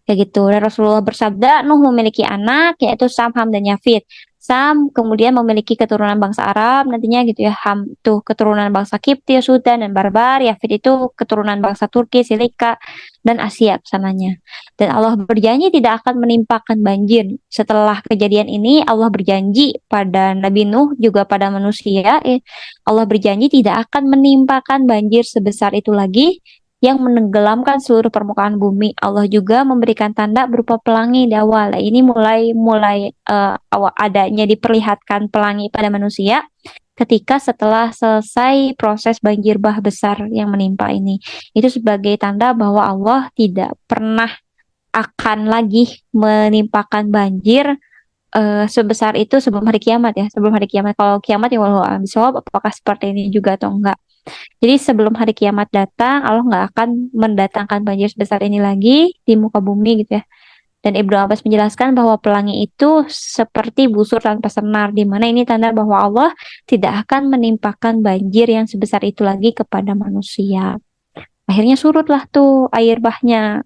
Kayak gitu. Dan Rasulullah bersabda, Nuh memiliki anak, yaitu Sam, Ham, dan Yafid. Sam kemudian memiliki keturunan bangsa Arab, nantinya gitu ya. Ham itu keturunan bangsa Kipti, Sudan, dan Barbar. Yafid itu keturunan bangsa Turki, Silika, dan Asia sananya. Dan Allah berjanji tidak akan menimpakan banjir. Setelah kejadian ini, Allah berjanji pada Nabi Nuh, juga pada manusia. Allah berjanji tidak akan menimpakan banjir sebesar itu lagi, yang menenggelamkan seluruh permukaan bumi. Allah juga memberikan tanda berupa pelangi di awal. Nah, ini mulai awal adanya diperlihatkan pelangi pada manusia ketika setelah selesai proses banjir bah besar yang menimpa ini. Itu sebagai tanda bahwa Allah tidak pernah akan lagi menimpakan banjir sebesar itu sebelum hari kiamat ya. Sebelum hari kiamat. Kalau kiamat ya wallahu a'lam bishawab, apakah seperti ini juga atau enggak. Jadi sebelum hari kiamat datang, Allah nggak akan mendatangkan banjir sebesar ini lagi di muka bumi gitu ya. Dan Ibnu Abbas menjelaskan bahwa pelangi itu seperti busur tanpa senar, di mana ini tanda bahwa Allah tidak akan menimpakan banjir yang sebesar itu lagi kepada manusia. Akhirnya surutlah tuh air bahnya.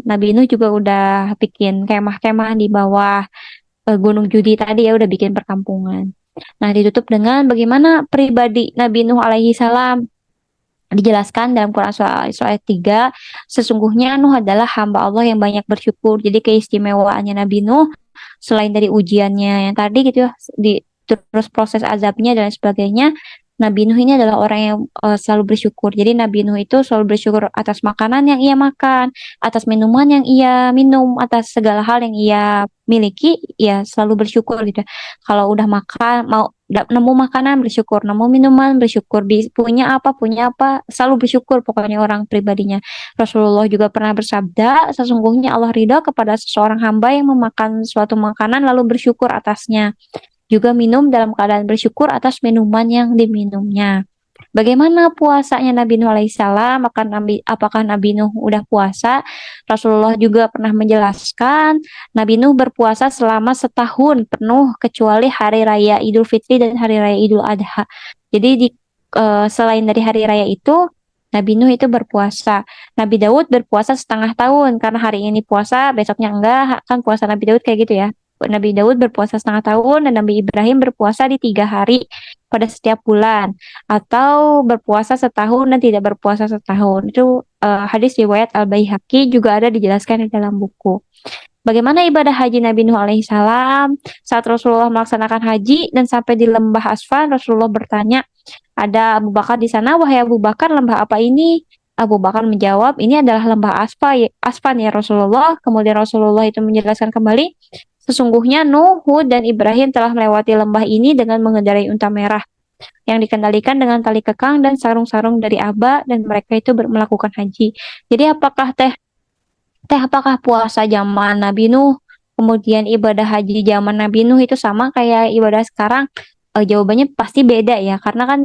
Nabi Nuh juga udah bikin kemah-kemah di bawah Gunung Judi tadi ya, udah bikin perkampungan. Nah, ditutup dengan bagaimana pribadi Nabi Nuh alaihi salam. Dijelaskan dalam Quran surah ayat 3, sesungguhnya Nuh adalah hamba Allah yang banyak bersyukur. Jadi keistimewaannya Nabi Nuh, selain dari ujiannya yang tadi gitu ya, terus proses azabnya dan sebagainya, Nabi Nuh ini adalah orang yang selalu bersyukur. Jadi Nabi Nuh itu selalu bersyukur atas makanan yang ia makan, atas minuman yang ia minum, atas segala hal yang ia miliki, ya selalu bersyukur gitu. Kalau udah makan, mau nemu makanan bersyukur, nemu minuman bersyukur, punya apa, selalu bersyukur pokoknya orang pribadinya. Rasulullah juga pernah bersabda, sesungguhnya Allah ridha kepada seseorang hamba yang memakan suatu makanan lalu bersyukur atasnya. Juga minum dalam keadaan bersyukur atas minuman yang diminumnya. Bagaimana puasanya Nabi Nuh alaihissalam? Apakah Nabi Nuh udah puasa? Rasulullah juga pernah menjelaskan, Nabi Nuh berpuasa selama setahun penuh kecuali hari raya Idul Fitri dan hari raya Idul Adha. Jadi selain dari hari raya itu, Nabi Nuh itu berpuasa. Nabi Daud berpuasa setengah tahun karena hari ini puasa, besoknya enggak. Kan puasa Nabi Daud kayak gitu ya. Nabi Daud berpuasa setengah tahun dan Nabi Ibrahim berpuasa di 3 hari pada setiap bulan, atau berpuasa setahun dan tidak berpuasa setahun. Itu hadis riwayat Al-Baihaqi, juga ada dijelaskan di dalam buku. Bagaimana ibadah haji Nabi Nuh alaihissalam? Saat Rasulullah melaksanakan haji dan sampai di lembah Asfan, Rasulullah bertanya, ada Abu Bakar di sana, wahai Abu Bakar, lembah apa ini? Abu Bakar menjawab, ini adalah lembah Asfan ya Rasulullah. Kemudian Rasulullah itu menjelaskan kembali, sesungguhnya Nuh, Hud, dan Ibrahim telah melewati lembah ini dengan mengendarai unta merah yang dikendalikan dengan tali kekang dan sarung-sarung dari aba, dan mereka itu melakukan haji. Jadi apakah puasa zaman Nabi Nuh, kemudian ibadah haji zaman Nabi Nuh itu sama kayak ibadah sekarang? Jawabannya pasti beda ya, karena kan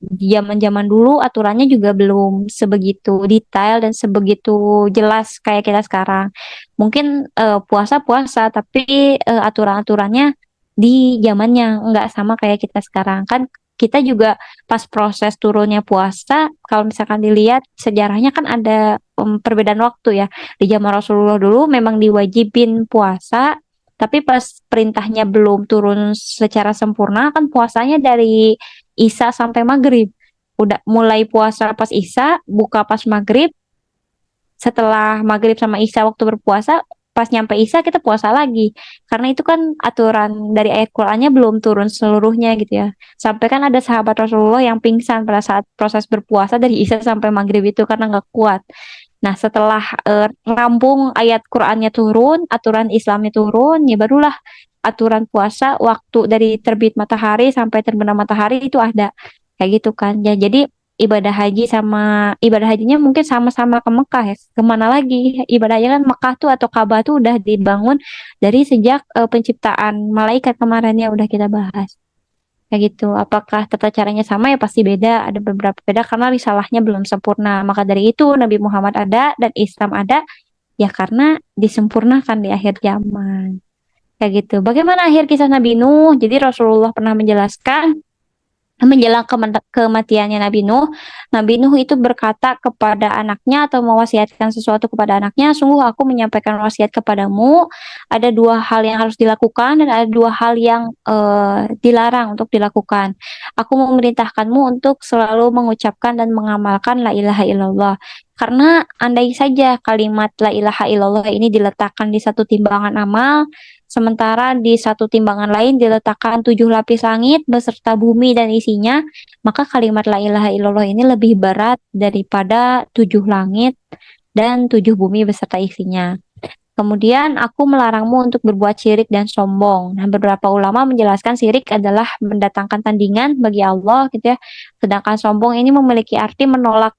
zaman-zaman dulu aturannya juga belum sebegitu detail dan sebegitu jelas kayak kita sekarang. Mungkin puasa-puasa, tapi aturan-aturannya di zamannya nggak sama kayak kita sekarang. Kan kita juga pas proses turunnya puasa, kalau misalkan dilihat sejarahnya kan ada perbedaan waktu ya. Di zaman Rasulullah dulu memang diwajibin puasa, tapi pas perintahnya belum turun secara sempurna, kan puasanya dari Isya sampai Maghrib. Udah mulai puasa pas Isya, buka pas Maghrib. Setelah Maghrib sama Isya waktu berpuasa, pas nyampe Isya kita puasa lagi. Karena itu kan aturan dari ayat Qur'annya belum turun seluruhnya gitu ya. Sampai kan ada sahabat Rasulullah yang pingsan pada saat proses berpuasa dari Isya sampai Maghrib itu karena nggak kuat. Nah, setelah rampung ayat Qur'annya turun, aturan Islamnya turun, ya barulah aturan puasa waktu dari terbit matahari sampai terbenam matahari itu ada. Kayak gitu kan. Ya, jadi ibadah hajinya mungkin sama-sama ke Mekah ya. Kemana lagi? Ibadahnya kan Mekah tuh atau Ka'bah tuh udah dibangun dari sejak penciptaan malaikat kemarin ya udah kita bahas. Kayak gitu. Apakah tata caranya sama? Ya pasti beda. Ada beberapa beda karena risalahnya belum sempurna. Maka dari itu Nabi Muhammad ada dan Islam ada ya karena disempurnakan di akhir zaman. Kayak gitu. Bagaimana akhir kisah Nabi Nuh? Jadi Rasulullah pernah menjelaskan menjelang kematiannya Nabi Nuh itu berkata kepada anaknya atau mewasiatkan sesuatu kepada anaknya, sungguh aku menyampaikan wasiat kepadamu, ada 2 hal yang harus dilakukan dan ada 2 hal yang dilarang untuk dilakukan. Aku memerintahkanmu untuk selalu mengucapkan dan mengamalkan la ilaha illallah. Karena andai saja kalimat la ilaha illallah ini diletakkan di satu timbangan amal, sementara di satu timbangan lain diletakkan 7 lapis langit beserta bumi dan isinya, maka kalimat la ilaha illallah ini lebih berat daripada 7 langit dan 7 bumi beserta isinya. Kemudian aku melarangmu untuk berbuat syirik dan sombong. Nah, beberapa ulama menjelaskan syirik adalah mendatangkan tandingan bagi Allah gitu ya. Sedangkan sombong ini memiliki arti menolak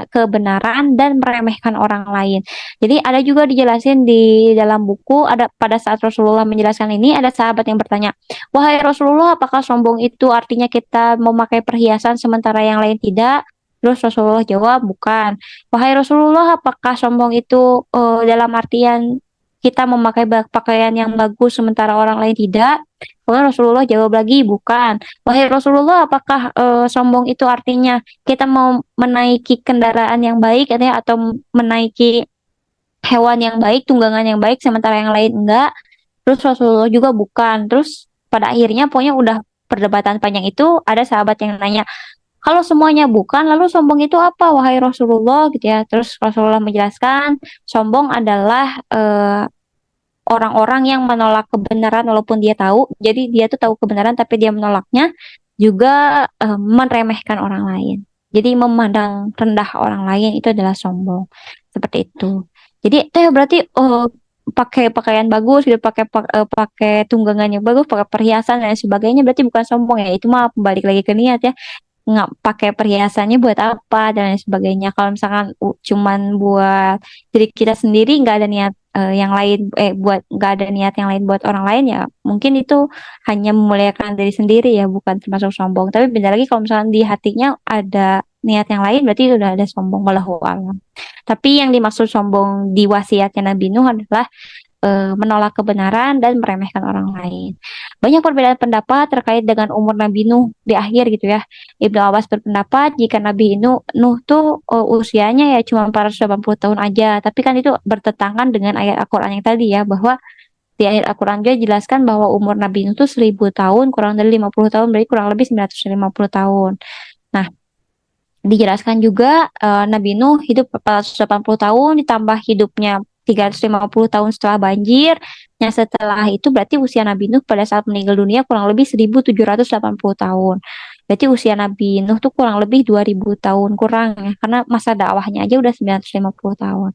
kebenaran dan meremehkan orang lain. Jadi ada juga dijelasin di dalam buku, ada pada saat Rasulullah menjelaskan ini ada sahabat yang bertanya, "Wahai Rasulullah, apakah sombong itu artinya kita memakai perhiasan sementara yang lain tidak?" Terus Rasulullah jawab, bukan. Wahai Rasulullah, apakah sombong itu dalam artian kita memakai pakaian yang bagus sementara orang lain tidak? Kemudian Rasulullah jawab lagi, bukan. Wahai Rasulullah, apakah sombong itu artinya kita mau menaiki kendaraan yang baik atau menaiki hewan yang baik, tunggangan yang baik sementara yang lain enggak? Terus Rasulullah juga bukan. Terus pada akhirnya pokoknya udah perdebatan panjang itu ada sahabat yang nanya, kalau semuanya bukan, lalu sombong itu apa, wahai Rasulullah gitu ya. Terus Rasulullah menjelaskan, sombong adalah orang-orang yang menolak kebenaran walaupun dia tahu. Jadi dia tuh tahu kebenaran tapi dia menolaknya. juga meremehkan orang lain. Jadi memandang rendah orang lain itu adalah sombong. Seperti itu. Jadi teh berarti pakai pakaian bagus gitu, pakai tunggangan yang bagus, pakai perhiasan dan sebagainya berarti bukan sombong ya. Itu mah balik lagi ke niat ya. Nggak pakai perhiasannya buat apa dan lain sebagainya. Kalau misalkan cuman buat diri kita sendiri nggak ada niat yang lain buat nggak ada niat yang lain buat orang lain ya mungkin itu hanya memuliakan diri sendiri ya bukan termasuk sombong. Tapi benar lagi kalau misalkan di hatinya ada niat yang lain berarti itu udah ada sombong wallahu alam. Tapi yang dimaksud sombong di wasiatnya Nabi Nuh adalah menolak kebenaran dan meremehkan orang lain. Banyak perbedaan pendapat terkait dengan umur Nabi Nuh di akhir gitu ya. Ibnu Abbas berpendapat jika Nabi Nuh tuh usianya ya cuma 480 tahun aja. Tapi kan itu bertentangan dengan ayat Al-Quran yang tadi ya, bahwa di ayat Al-Quran juga jelaskan bahwa umur Nabi Nuh tuh 1000 tahun, kurang dari 50 tahun, berarti kurang lebih 950 tahun. Nah, dijelaskan juga Nabi Nuh hidup 480 tahun ditambah hidupnya 350 tahun setelah banjir. Yang setelah itu berarti usia Nabi Nuh pada saat meninggal dunia kurang lebih 1780 tahun. Berarti usia Nabi Nuh tuh kurang lebih 2000 tahun kurang ya. Karena masa dakwahnya aja udah 950 tahun.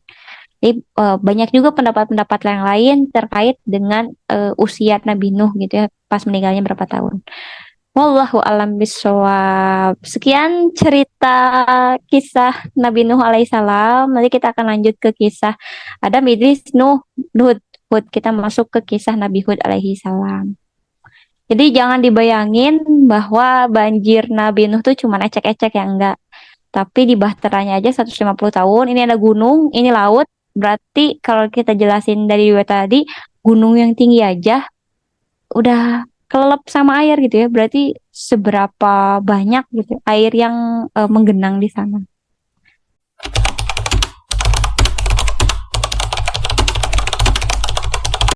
Jadi banyak juga pendapat-pendapat yang lain terkait dengan usia Nabi Nuh gitu ya. Pas meninggalnya berapa tahun. Wallahu alam bisawab. Sekian cerita kisah Nabi Nuh alaihissalam. Nanti kita akan lanjut ke kisah Adam, Idris, Nuh, Hud. Kita masuk ke kisah Nabi Hud alaihissalam. Jadi jangan dibayangin bahwa banjir Nabi Nuh tuh cuma ecek-ecek ya enggak. Tapi di bahteranya aja 150 tahun. Ini ada gunung, ini laut. Berarti kalau kita jelasin dari dua tadi, gunung yang tinggi aja udah kelelep sama air gitu ya. Berarti seberapa banyak gitu air yang menggenang di sana.